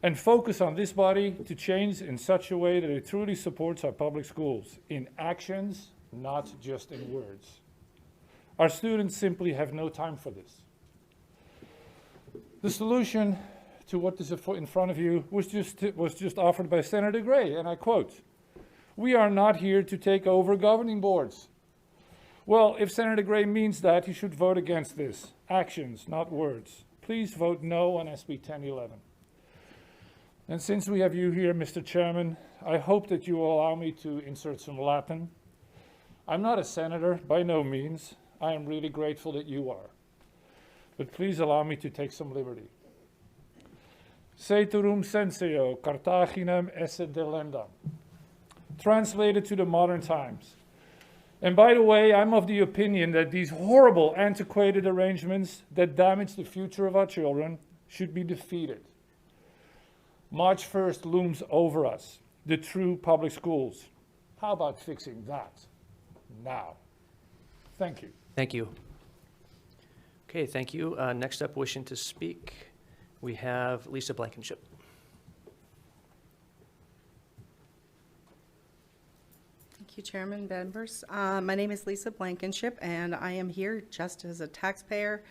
And focus on this body to change in such a way that it truly supports our public schools, in actions, not just in words. Our students simply have no time for this. The solution to what is in front of you was just offered by Senator Gray, and I quote, "We are not here to take over governing boards." Well, if Senator Gray means that, he should vote against this. Actions, not words. Please vote no on SB 1011. And since we have you here, Mr. Chairman, I hope that you will allow me to insert some Latin. I'm not a senator, by no means. I am really grateful that you are. But please allow me to take some liberty. Ceterum censeo Carthaginem esse delendam. Translated to the modern times. And by the way, I'm of the opinion that these horrible, antiquated arrangements that damage the future of our children should be defeated. March 1st looms over us, the true public schools. How about fixing that now? Thank you. Thank you. Okay, thank you. Next up, wishing to speak, we have Lisa Blankenship. Thank you, Chairman, members. My name is Lisa Blankenship, and I am here just as a taxpayer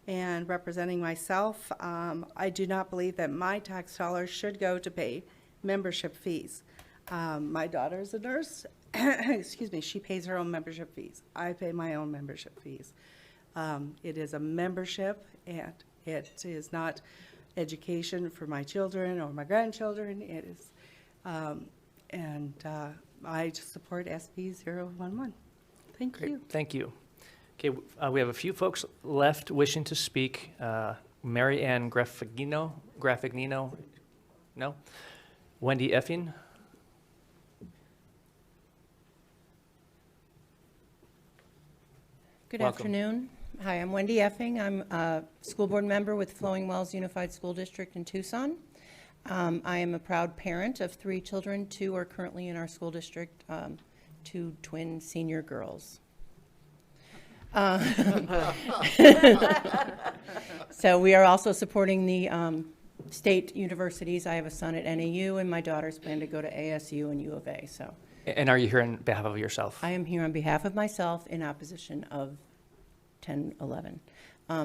and representing myself. I do not believe that my tax dollars should go to pay membership fees. My daughter is a nurse. Excuse me, she pays her own membership fees. I pay my own membership fees. It is a membership, and it is not education for my children or my grandchildren. It is, I just support SB 011. Thank Great. you. Thank you. Okay, we have a few folks left wishing to speak. Mary Ann Graffignino? No? Wendy Fing? Good Welcome. afternoon. Hi, I'm Wendy Effing. I'm a school board member with Flowing Wells Unified School District in Tucson. I am a proud parent of 3 children. 2 are currently in our school district, 2 twin senior girls. So we are also supporting the state universities. I have a son at NAU, and my daughters plan to go to ASU and U of A. So And are you here on behalf of yourself? I am here on behalf of myself in opposition of 1011.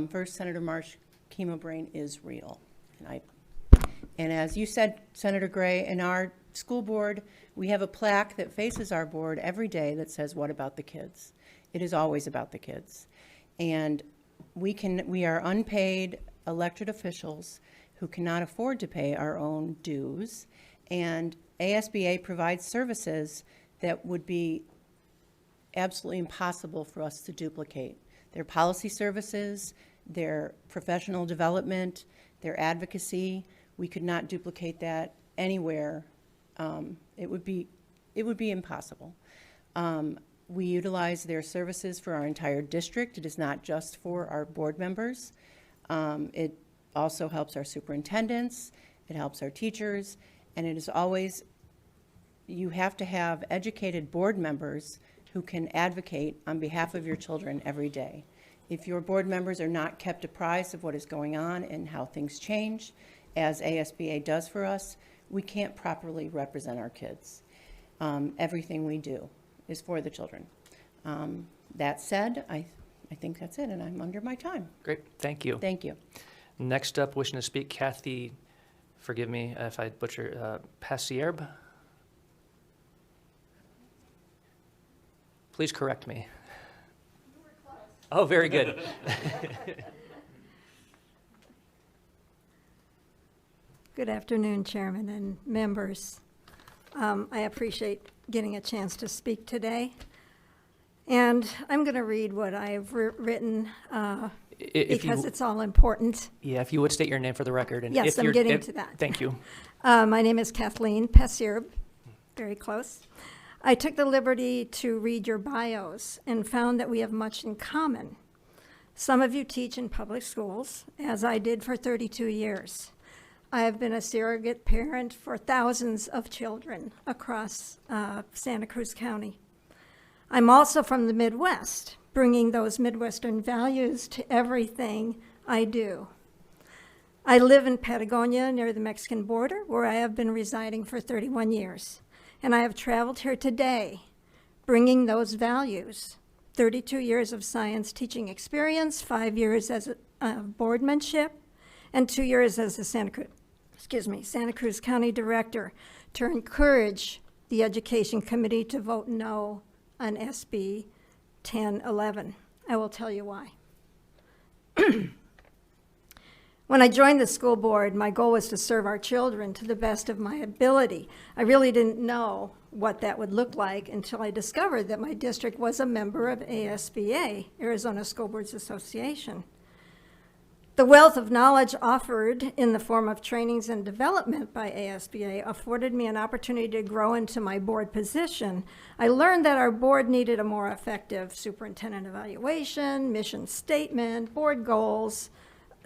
First, Senator Marsh, chemo brain is real. And as you said, Senator Gray, in our school board, we have a plaque that faces our board every day that says, "What about the kids?" It is always about the kids. And we are unpaid elected officials who cannot afford to pay our own dues. And ASBA provides services that would be absolutely impossible for us to duplicate. Their policy services, their professional development, their advocacy, we could not duplicate that anywhere. It would be impossible. We utilize their services for our entire district. It is not just for our board members. It also helps our superintendents, it helps our teachers, and it is always, you have to have educated board members who can advocate on behalf of your children every day. If your board members are not kept apprised of what is going on and how things change, as ASBA does for us, we can't properly represent our kids. Everything we do is for the children. That said, I think that's it, and I'm under my time. Great, thank you. Thank you. Next up, wishing to speak, Kathy, forgive me if I butcher, Pasir. Please correct me. Oh, very good. Good afternoon, Chairman and members. I appreciate getting a chance to speak today. And I'm going to read what I've written because it's all important. Yeah, if you would state your name for the record. And Yes, if I'm you're- getting if- to that. Thank you. My name is Cathleen Pasir, very close. I took the liberty to read your bios and found that we have much in common. Some of you teach in public schools, as I did for 32 years. I have been a surrogate parent for thousands of children across Santa Cruz County. I'm also from the Midwest, bringing those Midwestern values to everything I do. I live in Patagonia near the Mexican border, where I have been residing for 31 years. And I have traveled here today, bringing those values. 32 years of science teaching experience, 5 years as a boardmanship, and 2 years as a Santa Cruz County Director to encourage the Education Committee to vote no on SB 1011. I will tell you why. When I joined the school board, my goal was to serve our children to the best of my ability. I really didn't know what that would look like until I discovered that my district was a member of ASBA, Arizona School Boards Association. The wealth of knowledge offered in the form of trainings and development by ASBA afforded me an opportunity to grow into my board position. I learned that our board needed a more effective superintendent evaluation, mission statement, board goals,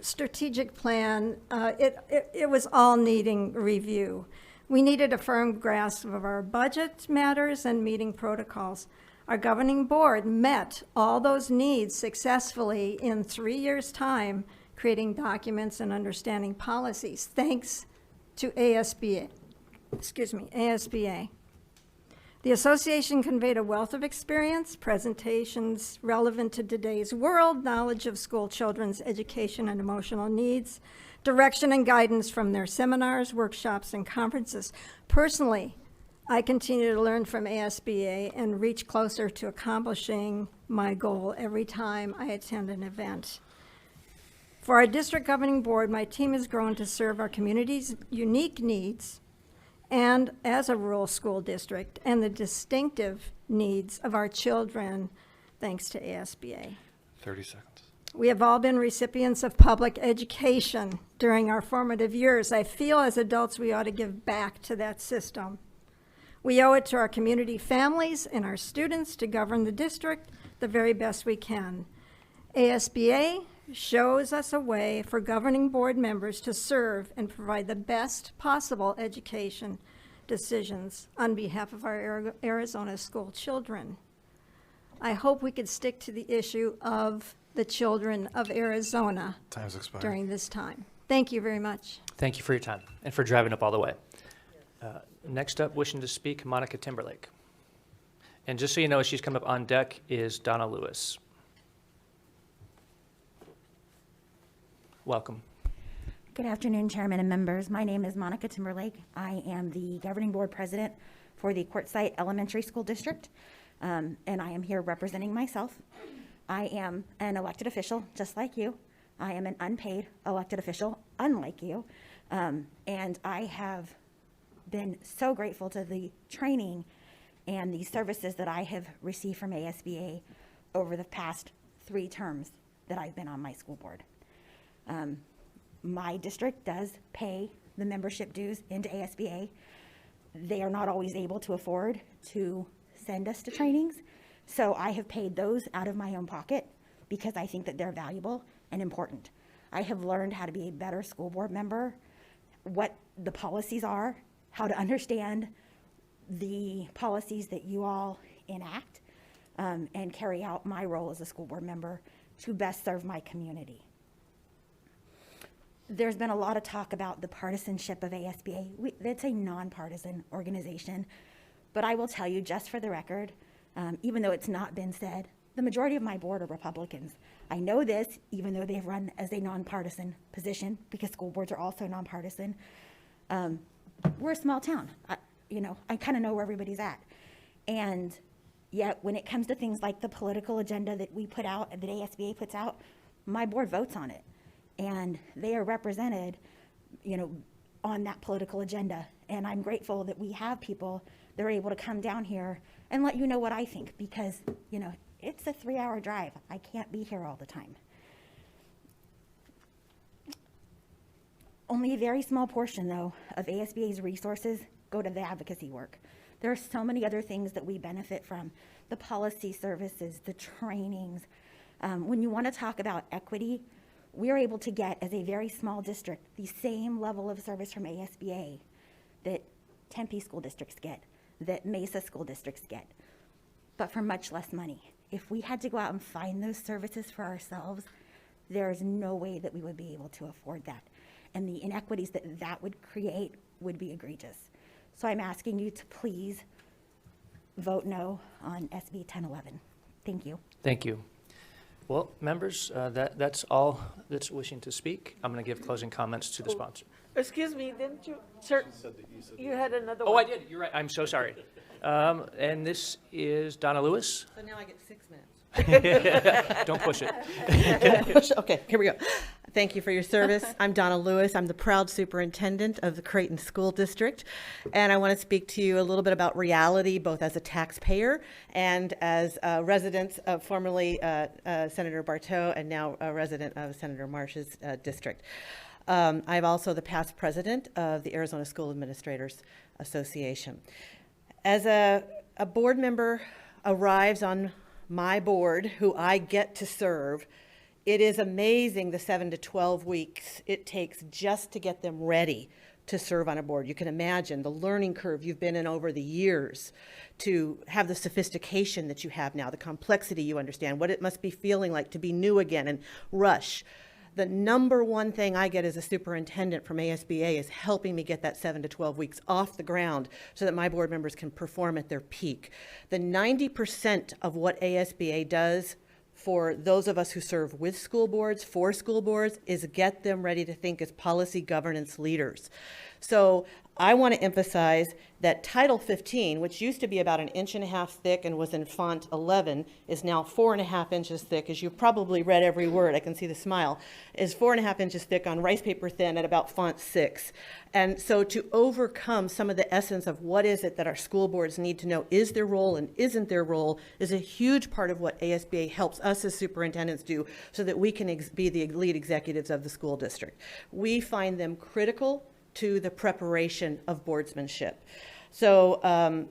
strategic plan. It was all needing review. We needed a firm grasp of our budget matters and meeting protocols. Our governing board met all those needs successfully in 3 years' time, creating documents and understanding policies, thanks to ASBA. The association conveyed a wealth of experience, presentations relevant to today's world, knowledge of school children's education and emotional needs, direction and guidance from their seminars, workshops, and conferences. Personally, I continue to learn from ASBA and reach closer to accomplishing my goal every time I attend an event. For our district governing board, my team has grown to serve our community's unique needs and as a rural school district and the distinctive needs of our children, thanks to ASBA. 30 seconds. We have all been recipients of public education during our formative years. I feel as adults we ought to give back to that system. We owe it to our community families and our students to govern the district the very best we can. ASBA shows us a way for governing board members to serve and provide the best possible education decisions on behalf of our Arizona school children. I hope we could stick to the issue of the children of Arizona Time's expired. during this time. Thank you very much. Thank you for your time and for driving up all the way. Next up, wishing to speak, Monica Timberlake. And just so you know, she's come up on deck is Donna Lewis. Welcome. Good afternoon, Chairman and members. My name is Monica Timberlake. I am the Governing Board President for the Quartzsite Elementary School District, and I am here representing myself. I am an elected official, just like you. I am an unpaid elected official, unlike you, and I have been so grateful to the training and the services that I have received from ASBA over the past 3 terms that I've been on my school board. My district does pay the membership dues into ASBA. They are not always able to afford to send us to trainings, so I have paid those out of my own pocket because I think that they're valuable and important. I have learned how to be a better school board member, what the policies are, how to understand the policies that you all enact, and carry out my role as a school board member to best serve my community. There's been a lot of talk about the partisanship of ASBA. It's a nonpartisan organization, but I will tell you, just for the record, even though it's not been said, the majority of my board are Republicans. I know this, even though they've run as a nonpartisan position, because school boards are also nonpartisan. We're a small town. I kind of know where everybody's at. And yet, when it comes to things like the political agenda that we put out, that ASBA puts out, my board votes on it. And they are represented, on that political agenda. And I'm grateful that we have people that are able to come down here and let you know what I think, because, it's a 3-hour drive. I can't be here all the time. Only a very small portion, though, of ASBA's resources go to the advocacy work. There are so many other things that we benefit from, the policy services, the trainings. When you want to talk about equity, we're able to get, as a very small district, the same level of service from ASBA that Tempe school districts get, that Mesa school districts get, but for much less money. If we had to go out and find those services for ourselves, there is no way that we would be able to afford that. And the inequities that that would create would be egregious. So I'm asking you to please vote no on SB 1011. Thank you. Thank you. Well, members, that's all that's wishing to speak. I'm going to give closing comments to the sponsor. Excuse me, didn't you, sir? You had another Oh, one. I did. You're right. I'm so sorry. And this is Donna Lewis. So now I get 6 minutes. Don't push it. Okay, here we go. Thank you for your service. I'm Donna Lewis. I'm the proud superintendent of the Creighton School District. And I want to speak to you a little bit about reality, both as a taxpayer and as residents of formerly Senator Bartow and now a resident of Senator Marsh's district. I'm also the past president of the Arizona School Administrators Association. As a board member arrives on my board, who I get to serve, it is amazing the 7 to 12 weeks it takes just to get them ready to serve on a board. You can imagine the learning curve you've been in over the years to have the sophistication that you have now, the complexity you understand, what it must be feeling like to be new again and rush. The number one thing I get as a superintendent from ASBA is helping me get that 7 to 12 weeks off the ground so that my board members can perform at their peak. The 90% of what ASBA does for those of us who serve with school boards, for school boards, is get them ready to think as policy governance leaders. So I want to emphasize that Title 15, which used to be about 1.5 inches thick and was in font 11, is now 4.5 inches thick. As you've probably read every word, I can see the smile, is 4.5 inches thick on rice paper thin at about font 6. And so to overcome some of the essence of what is it that our school boards need to know is their role and isn't their role is a huge part of what ASBA helps us as superintendents do so that we can be the lead executives of the school district. We find them critical to the preparation of boardsmanship. So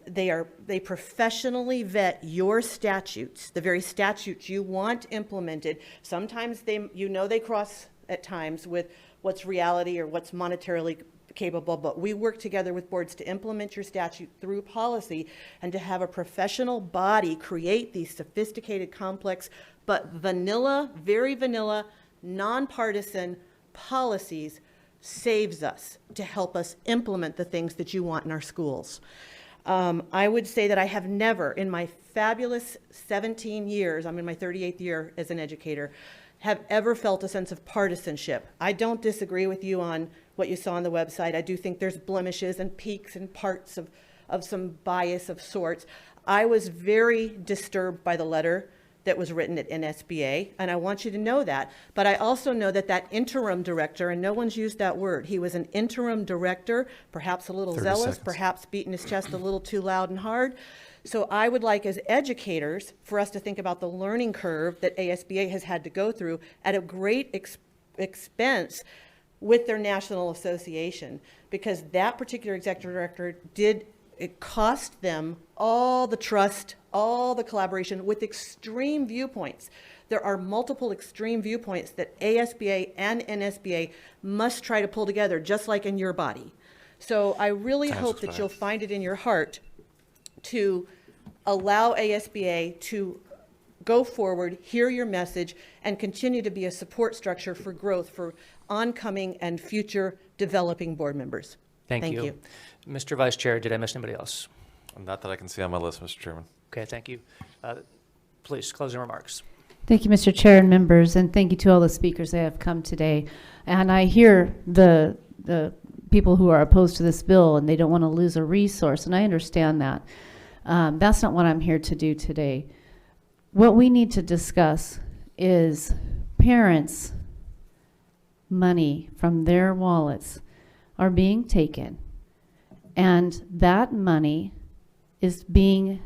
they professionally vet your statutes, the very statutes you want implemented. Sometimes they cross at times with what's reality or what's monetarily capable, but we work together with boards to implement your statute through policy and to have a professional body create these sophisticated, complex, but vanilla, very vanilla, nonpartisan policies saves us to help us implement the things that you want in our schools. I would say that I have never, in my fabulous 17 years, I'm in my 38th year as an educator, have ever felt a sense of partisanship. I don't disagree with you on what you saw on the website. I do think there's blemishes and peaks and parts of some bias of sorts. I was very disturbed by the letter that was written at NSBA, and I want you to know that. But I also know that that interim director, and no one's used that word, he was an interim director, perhaps a little zealous, perhaps beating his chest a little too loud and hard. So I would like, as educators, for us to think about the learning curve that ASBA has had to go through at a great expense with their national association, because that particular executive director it cost them all the trust, all the collaboration with extreme viewpoints. There are multiple extreme viewpoints that ASBA and NSBA must try to pull together, just like in your body. So I really hope that you'll find it in your heart to allow ASBA to go forward, hear your message, and continue to be a support structure for growth for oncoming and future developing board members. Thank you. Mr. Vice Chair, did I miss anybody else? Not that I can see on my list, Mr. Chairman. Okay, thank you. Please, closing remarks. Thank you, Mr. Chair and members, and thank you to all the speakers that have come today. And I hear the people who are opposed to this bill and they don't want to lose a resource, and I understand that. That's not what I'm here to do today. What we need to discuss is parents' money from their wallets are being taken, and that money is being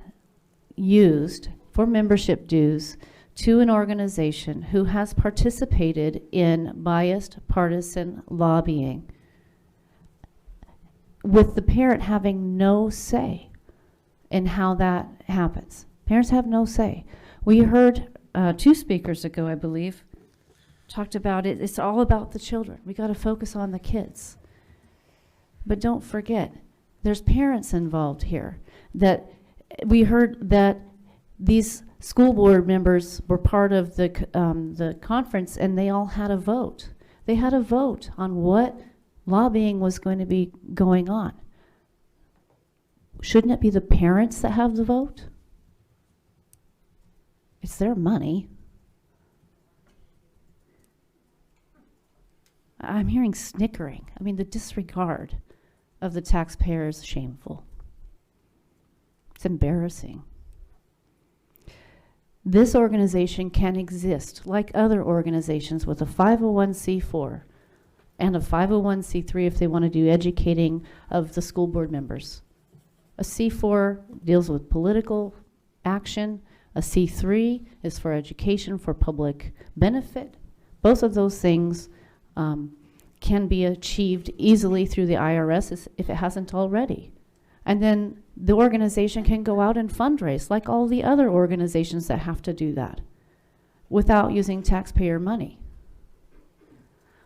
used for membership dues to an organization who has participated in biased partisan lobbying, with the parent having no say in how that happens. Parents have no say. We heard 2 speakers ago, I believe, talked about it. It's all about the children. We got to focus on the kids. But don't forget, there's parents involved here. That we heard that these school board members were part of the conference, and they all had a vote. They had a vote on what lobbying was going to be going on. Shouldn't it be the parents that have the vote? It's their money. I'm hearing snickering. I mean, the disregard of the taxpayer is shameful. It's embarrassing. This organization can exist like other organizations with a 501c4 and a 501c3 if they want to do educating of the school board members. A C4 deals with political action. A C3 is for education for public benefit. Both of those things can be achieved easily through the IRS if it hasn't already. And then the organization can go out and fundraise like all the other organizations that have to do that without using taxpayer money.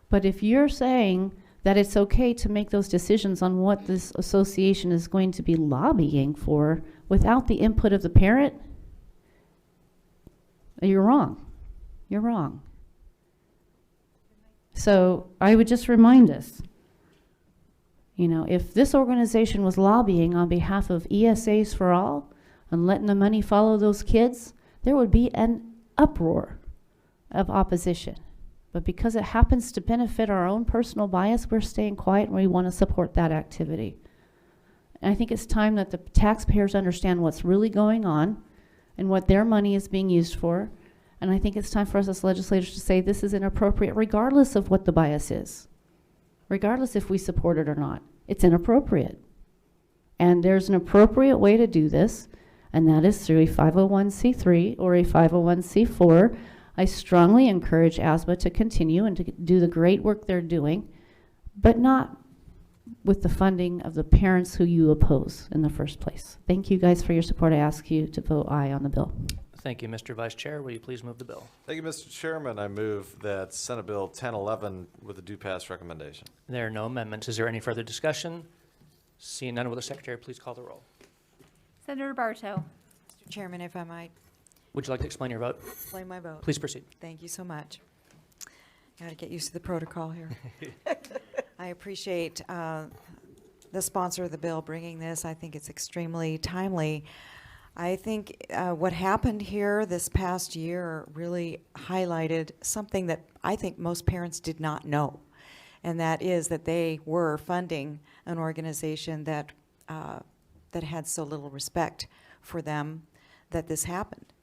But if you're saying that it's okay to make those decisions on what this association is going to be lobbying for without the input of the parent, you're wrong. You're wrong. So I would just remind us, you know, if this organization was lobbying on behalf of ESAs for all and letting the money follow those kids, there would be an uproar of opposition. But because it happens to benefit our own personal bias, we're staying quiet and we want to support that activity. And I think it's time that the taxpayers understand what's really going on and what their money is being used for. And I think it's time for us as legislators to say this is inappropriate regardless of what the bias is. Regardless if we support it or not. It's inappropriate. And there's an appropriate way to do this, and that is through a 501c3 or a 501c4. I strongly encourage ASBA to continue and to do the great work they're doing, but not with the funding of the parents who you oppose in the first place. Thank you guys for your support. I ask you to vote aye on the bill. Thank you, Mr. Vice Chair. Will you please move the bill? Thank you, Mr. Chairman. I move that Senate Bill 1011 with a do pass recommendation. There are no amendments. Is there any further discussion? Seeing none, will the Secretary please call the roll? Senator Bartow. Mr. Chairman, if I might Would you like to explain your vote? explain my vote. Please proceed. Thank you so much. Got to get used to the protocol here. I appreciate the sponsor of the bill bringing this. I think it's extremely timely. I think what happened here this past year really highlighted something that I think most parents did not know, and that is that they were funding an organization that that had so little respect for them that this happened.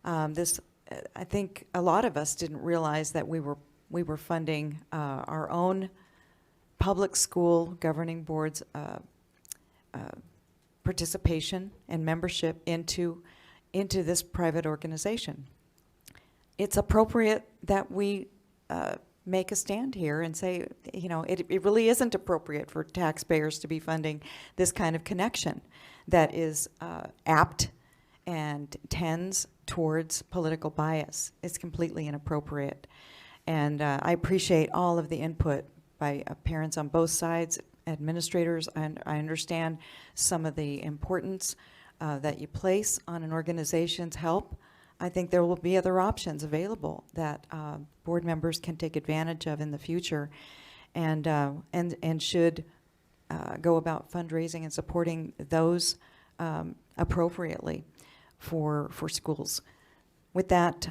I think a lot of us didn't realize that we were funding our own public school governing boards participation and membership into this private organization. It's appropriate that we make a stand here and say, you know, it really isn't appropriate for taxpayers to be funding this kind of connection that is apt and tends towards political bias. It's completely inappropriate. And I appreciate all of the input by parents on both sides, administrators. And I understand some of the importance that you place on an organization's help. I think there will be other options available that board members can take advantage of in the future, and should go about fundraising and supporting those appropriately for schools. With that,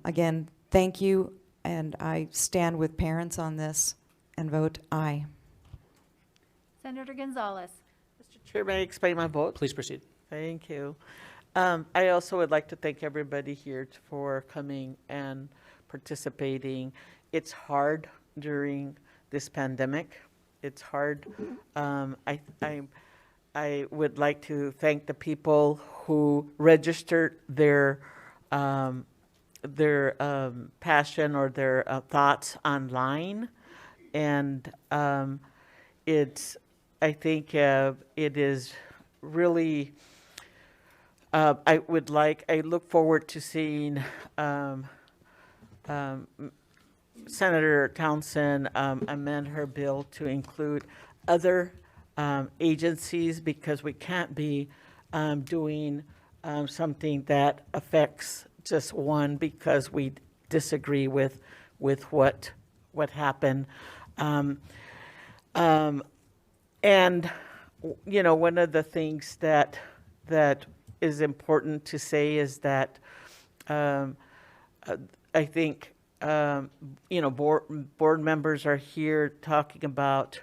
again, thank you, and I stand with parents on this and vote aye. Senator Gonzalez. Mr. Chair, may I explain my vote? Please proceed. Thank you. I also would like to thank everybody here for coming and participating. It's hard during this pandemic. It's hard. I would like to thank the people who registered their passion or their thoughts online, and I think it is really. I look forward to seeing Senator Townsend amend her bill to include other agencies, because we can't be doing something that affects just one because we disagree with what happened. And you know, one of the things that is important to say is that I think you know, board members are here talking about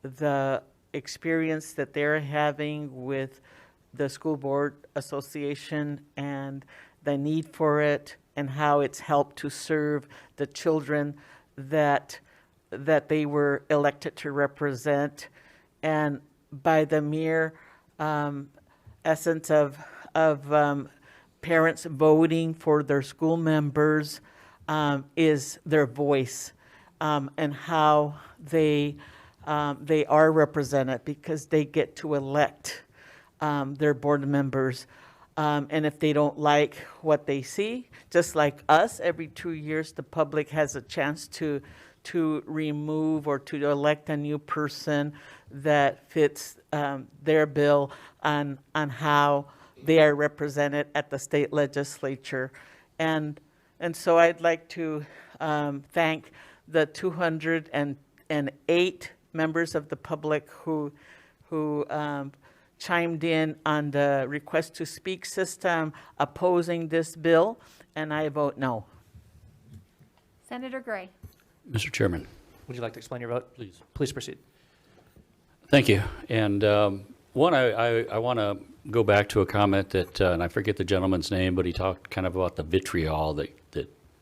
the experience that they're having with the School Board Association and the need for it, and how it's helped to serve the children that they were elected to represent. And by the mere essence of parents voting for their school members is their voice, and how they are represented, because they get to elect their board members. And if they don't like what they see, just like us, every 2 years the public has a chance to remove or to elect a new person that fits their bill on how they are represented at the state legislature. And so I'd like to thank the 208 members of the public who chimed in on the request to speak system opposing this bill, and I vote no. Senator Gray. Mr. Chairman. Would you like to explain your vote? Please. Please proceed. Thank you. And One, I want to go back to a comment that, and I forget the gentleman's name, but he talked kind of about the vitriol that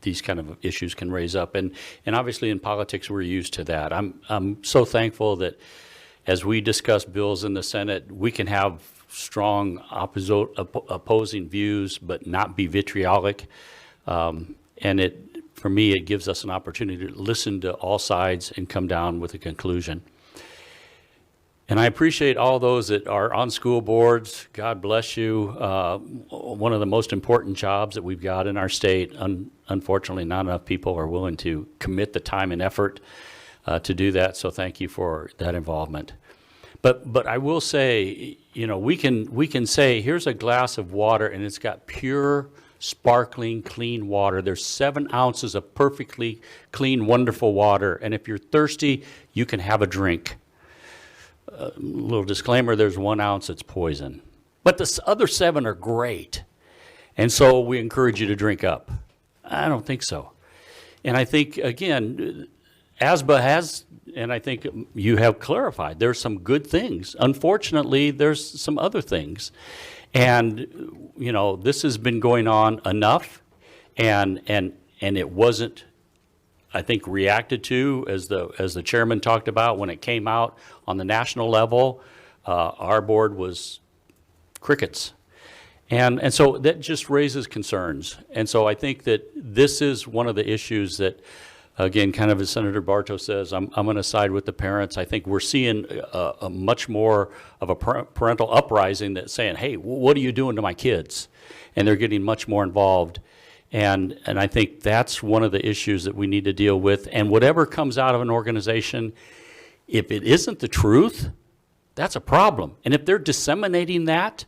these kind of issues can raise up. And obviously in politics, we're used to that. I'm so thankful that as we discuss bills in the Senate, we can have strong opposing views, but not be vitriolic. And for me, it gives us an opportunity to listen to all sides and come down with a conclusion. And I appreciate all those that are on school boards. God bless you. One of the most important jobs that we've got in our state. Unfortunately, not enough people are willing to commit the time and effort to do that. So thank you for that involvement. But I will say, you know, we can say, here's a glass of water and it's got pure, sparkling, clean water. There's 7 ounces of perfectly clean, wonderful water. And if you're thirsty, you can have a drink. Little disclaimer, there's 1 ounce that's poison. But the other 7 are great. And so we encourage you to drink up. I don't think so. And I think, again, ASBA has, and I think you have clarified, there's some good things. Unfortunately, there's some other things. And, you know, this has been going on enough, and it wasn't, I think, reacted to, as the chairman talked about when it came out on the national level. Our board was crickets. And so that just raises concerns. And so I think that this is one of the issues that, again, kind of as Senator Bartow says, I'm going to side with the parents. I think we're seeing a much more of a parental uprising that's saying, hey, what are you doing to my kids? And they're getting much more involved. And I think that's one of the issues that we need to deal with. And whatever comes out of an organization, if it isn't the truth, that's a problem. And if they're disseminating that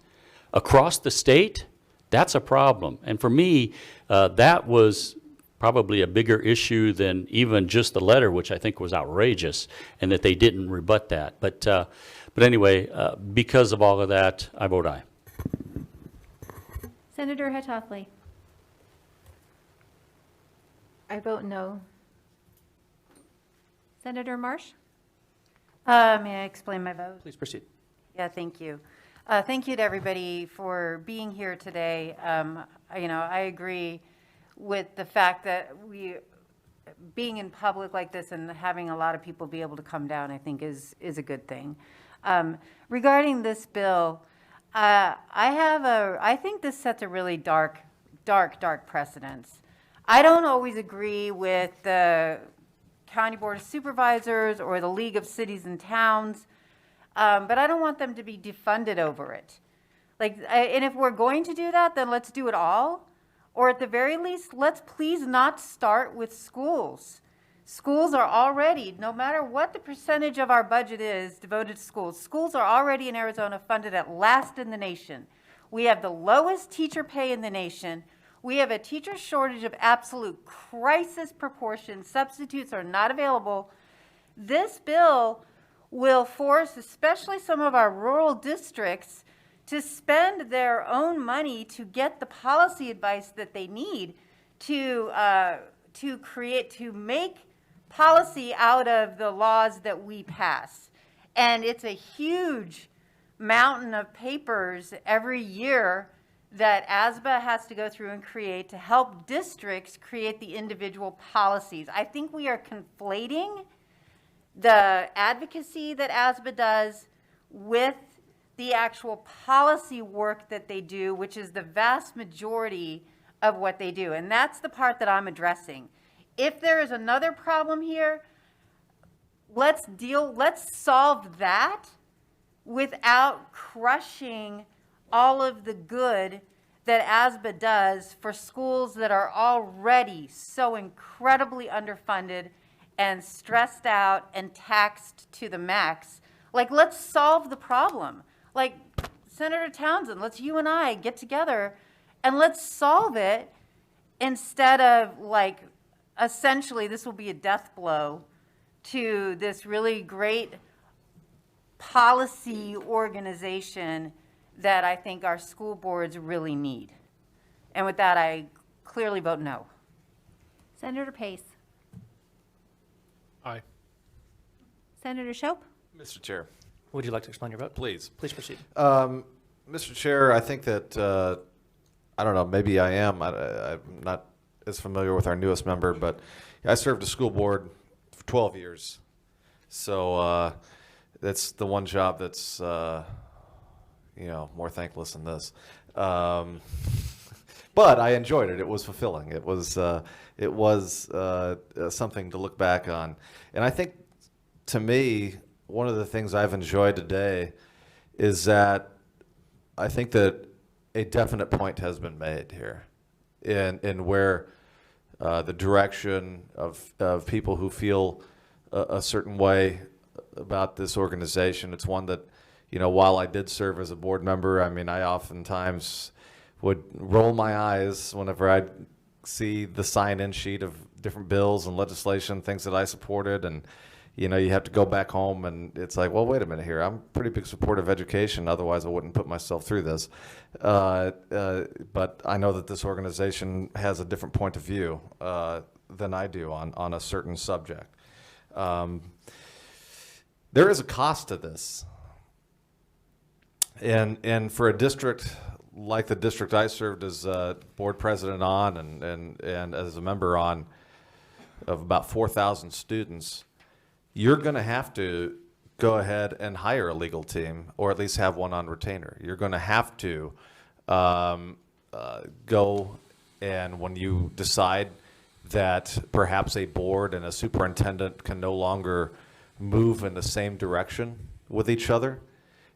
across the state, that's a problem. And for me, that was probably a bigger issue than even just the letter, which I think was outrageous, and that they didn't rebut that. But anyway, because of all of that, I vote aye. Senator Hatafli. I vote no. Senator Marsh? May I explain my vote? Please proceed. Yeah, thank you. Thank you to everybody for being here today. You know, I agree with the fact that being in public like this and having a lot of people be able to come down, I think is a good thing. Regarding this bill, I think this sets a really dark precedence. I don't always agree with the County Board of Supervisors or the League of Cities and Towns, but I don't want them to be defunded over it. And if we're going to do that, then let's do it all. Or at the very least, let's please not start with schools. Schools are already, no matter what the percentage of our budget is devoted to schools, schools are already in Arizona funded at last in the nation. We have the lowest teacher pay in the nation. We have a teacher shortage of absolute crisis proportions. Substitutes are not available. This bill will force, especially some of our rural districts, to spend their own money to get the policy advice that they need to make policy out of the laws that we pass. And it's a huge mountain of papers every year that ASBA has to go through and create to help districts create the individual policies. I think we are conflating the advocacy that ASBA does with the actual policy work that they do, which is the vast majority of what they do. And that's the part that I'm addressing. If there is another problem here, let's solve that without crushing all of the good that ASBA does for schools that are already so incredibly underfunded and stressed out and taxed to the max. Let's solve the problem. Senator Townsend, let's you and I get together and let's solve it instead of essentially this will be a death blow to this really great policy organization that I think our school boards really need. And with that, I clearly vote no. Senator Pace. Aye. Senator Shope? Mr. Chair, Would you like to explain your vote? Please. Please proceed. Mr. Chair, I think that, I don't know, maybe I am. I'm not as familiar with our newest member, but I served a school board for 12 years. So that's the one job that's, more thankless than this. But I enjoyed it. It was fulfilling. It was something to look back on. And I think, to me, one of the things I've enjoyed today is that I think that a definite point has been made here in where the direction of people who feel a certain way about this organization. It's one that, while I did serve as a board member, I mean, I oftentimes would roll my eyes whenever I'd see the sign-in sheet of different bills and legislation, things that I supported, and you have to go back home and it's like, well, wait a minute here. I'm a pretty big supporter of education. Otherwise, I wouldn't put myself through this. But I know that this organization has a different point of view than I do on a certain subject. There is a cost to this. And for a district like the district I served as board president on and as a member on of about 4,000 students, you're going to have to go ahead and hire a legal team, or at least have one on retainer. You're going to have to go, and when you decide that perhaps a board and a superintendent can no longer move in the same direction with each other,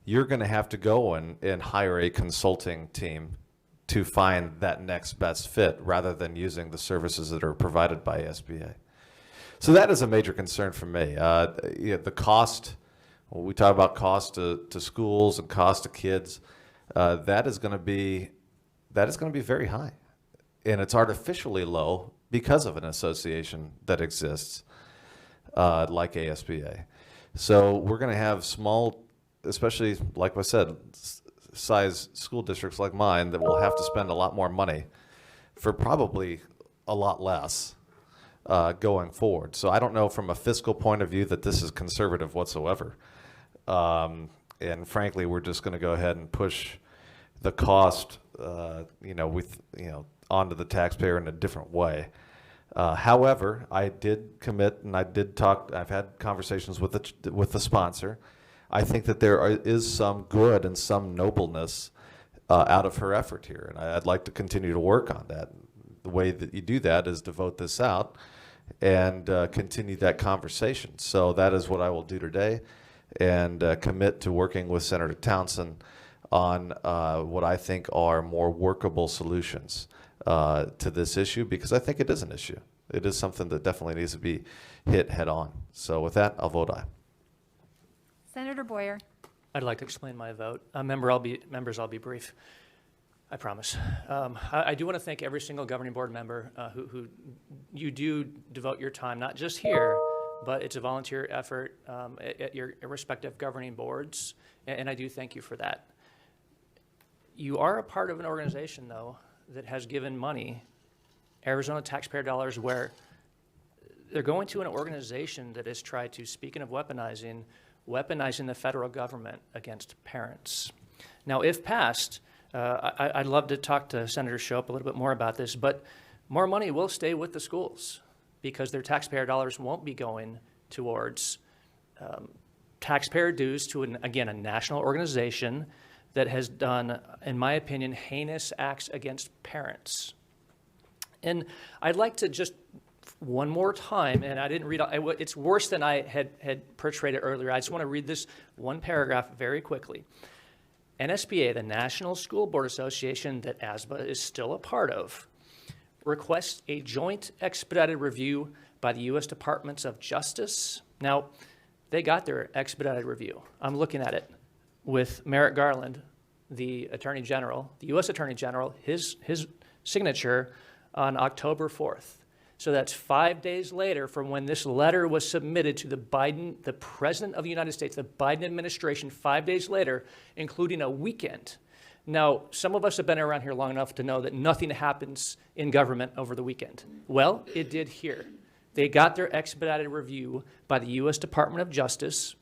you're going to have to go and hire a consulting team to find that next best fit rather than using the services that are provided by SBA. So that is a major concern for me. The cost, when we talk about cost to schools and cost to kids, that is going to be very high, and it's artificially low because of an association that exists like ASBA. So we're going to have small, especially like I said, size school districts like mine that will have to spend a lot more money for probably a lot less. Going forward. So I don't know from a fiscal point of view that this is conservative whatsoever. And frankly, we're just going to go ahead and push the cost, onto the taxpayer in a different way. However, I did commit, and I've had conversations with the sponsor. I think that there is some good and some nobleness out of her effort here, and I'd like to continue to work on that. The way that you do that is to vote this out and continue that conversation. So that is what I will do today, and commit to working with Senator Townsend on what I think are more workable solutions to this issue, because I think it is an issue. It is something that definitely needs to be hit head on. So with that, I'll vote aye. Senator Boyer. I'd like to explain my vote. Members, I'll be brief. I promise. I do want to thank every single governing board member who you do devote your time, not just here, but it's a volunteer effort at your respective governing boards, and I do thank you for that. You are a part of an organization, though, that has given money, Arizona taxpayer dollars, where they're going to an organization that has tried to, speaking of weaponizing the federal government against parents. Now, if passed, I'd love to talk to Senator Shope a little bit more about this, but more money will stay with the schools because their taxpayer dollars won't be going towards taxpayer dues to, a national organization that has done, in my opinion, heinous acts against parents. And I'd like to just one more time, and I didn't read, it's worse than I had portrayed it earlier. I just want to read this one paragraph very quickly. NSBA, the National School Board Association that ASBA is still a part of, requests a joint expedited review by the U.S. Departments of Justice. Now, they got their expedited review. I'm looking at it with Merrick Garland, the Attorney General, the U.S. Attorney General, his signature on October 4th. So that's 5 days later from when this letter was submitted to the President of the United States, the Biden administration, 5 days later, including a weekend. Now, some of us have been around here long enough to know that nothing happens in government over the weekend. Well, it did here. They got their expedited review by the U.S. Department of Justice,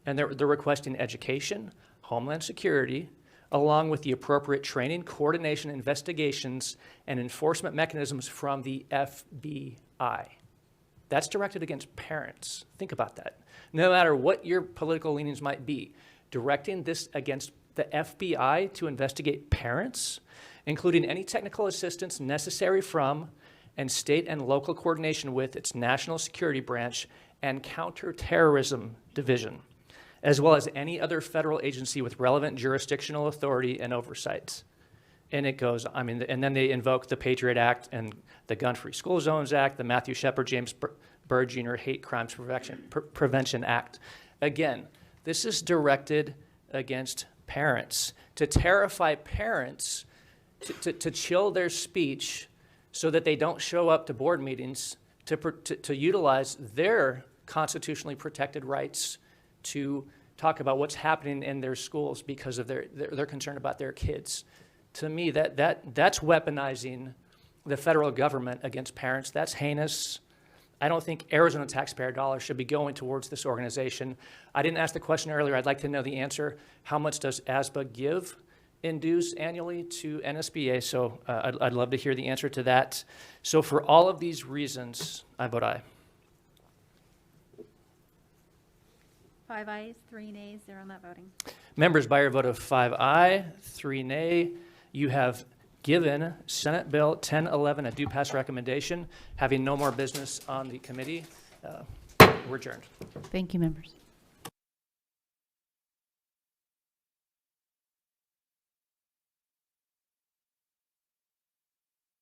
And they're requesting education, homeland security, along with the appropriate training, coordination, investigations, and enforcement mechanisms from the FBI. That's directed against parents. Think about that. No matter what your political leanings might be, directing this against the FBI to investigate parents, including any technical assistance necessary from and state and local coordination with its national security branch and counterterrorism division, as well as any other federal agency with relevant jurisdictional authority and oversight. And it goes, I mean, and then they invoke the Patriot Act and the Gun-Free School Zones Act, the Matthew Shepard, James Byrd Jr. Hate Crimes Prevention Act. Again, this is directed against parents, to terrify parents, to chill their speech so that they don't show up to board meetings to utilize their constitutionally protected rights to talk about what's happening in their schools because of they're concerned about their kids. To me, that's weaponizing the federal government against parents. That's heinous. I don't think Arizona taxpayer dollars should be going towards this organization. I didn't ask the question earlier. I'd like to know the answer. How much does ASBA give in dues annually to NSBA? So I'd love to hear the answer to that. So for all of these reasons, I vote aye. 5 ayes, 3 nays, 0 not voting. Members, by your vote of 5 aye, 3 nay, you have given Senate Bill 1011 a due pass recommendation. Having no more business on the committee, we're adjourned. Thank you, members.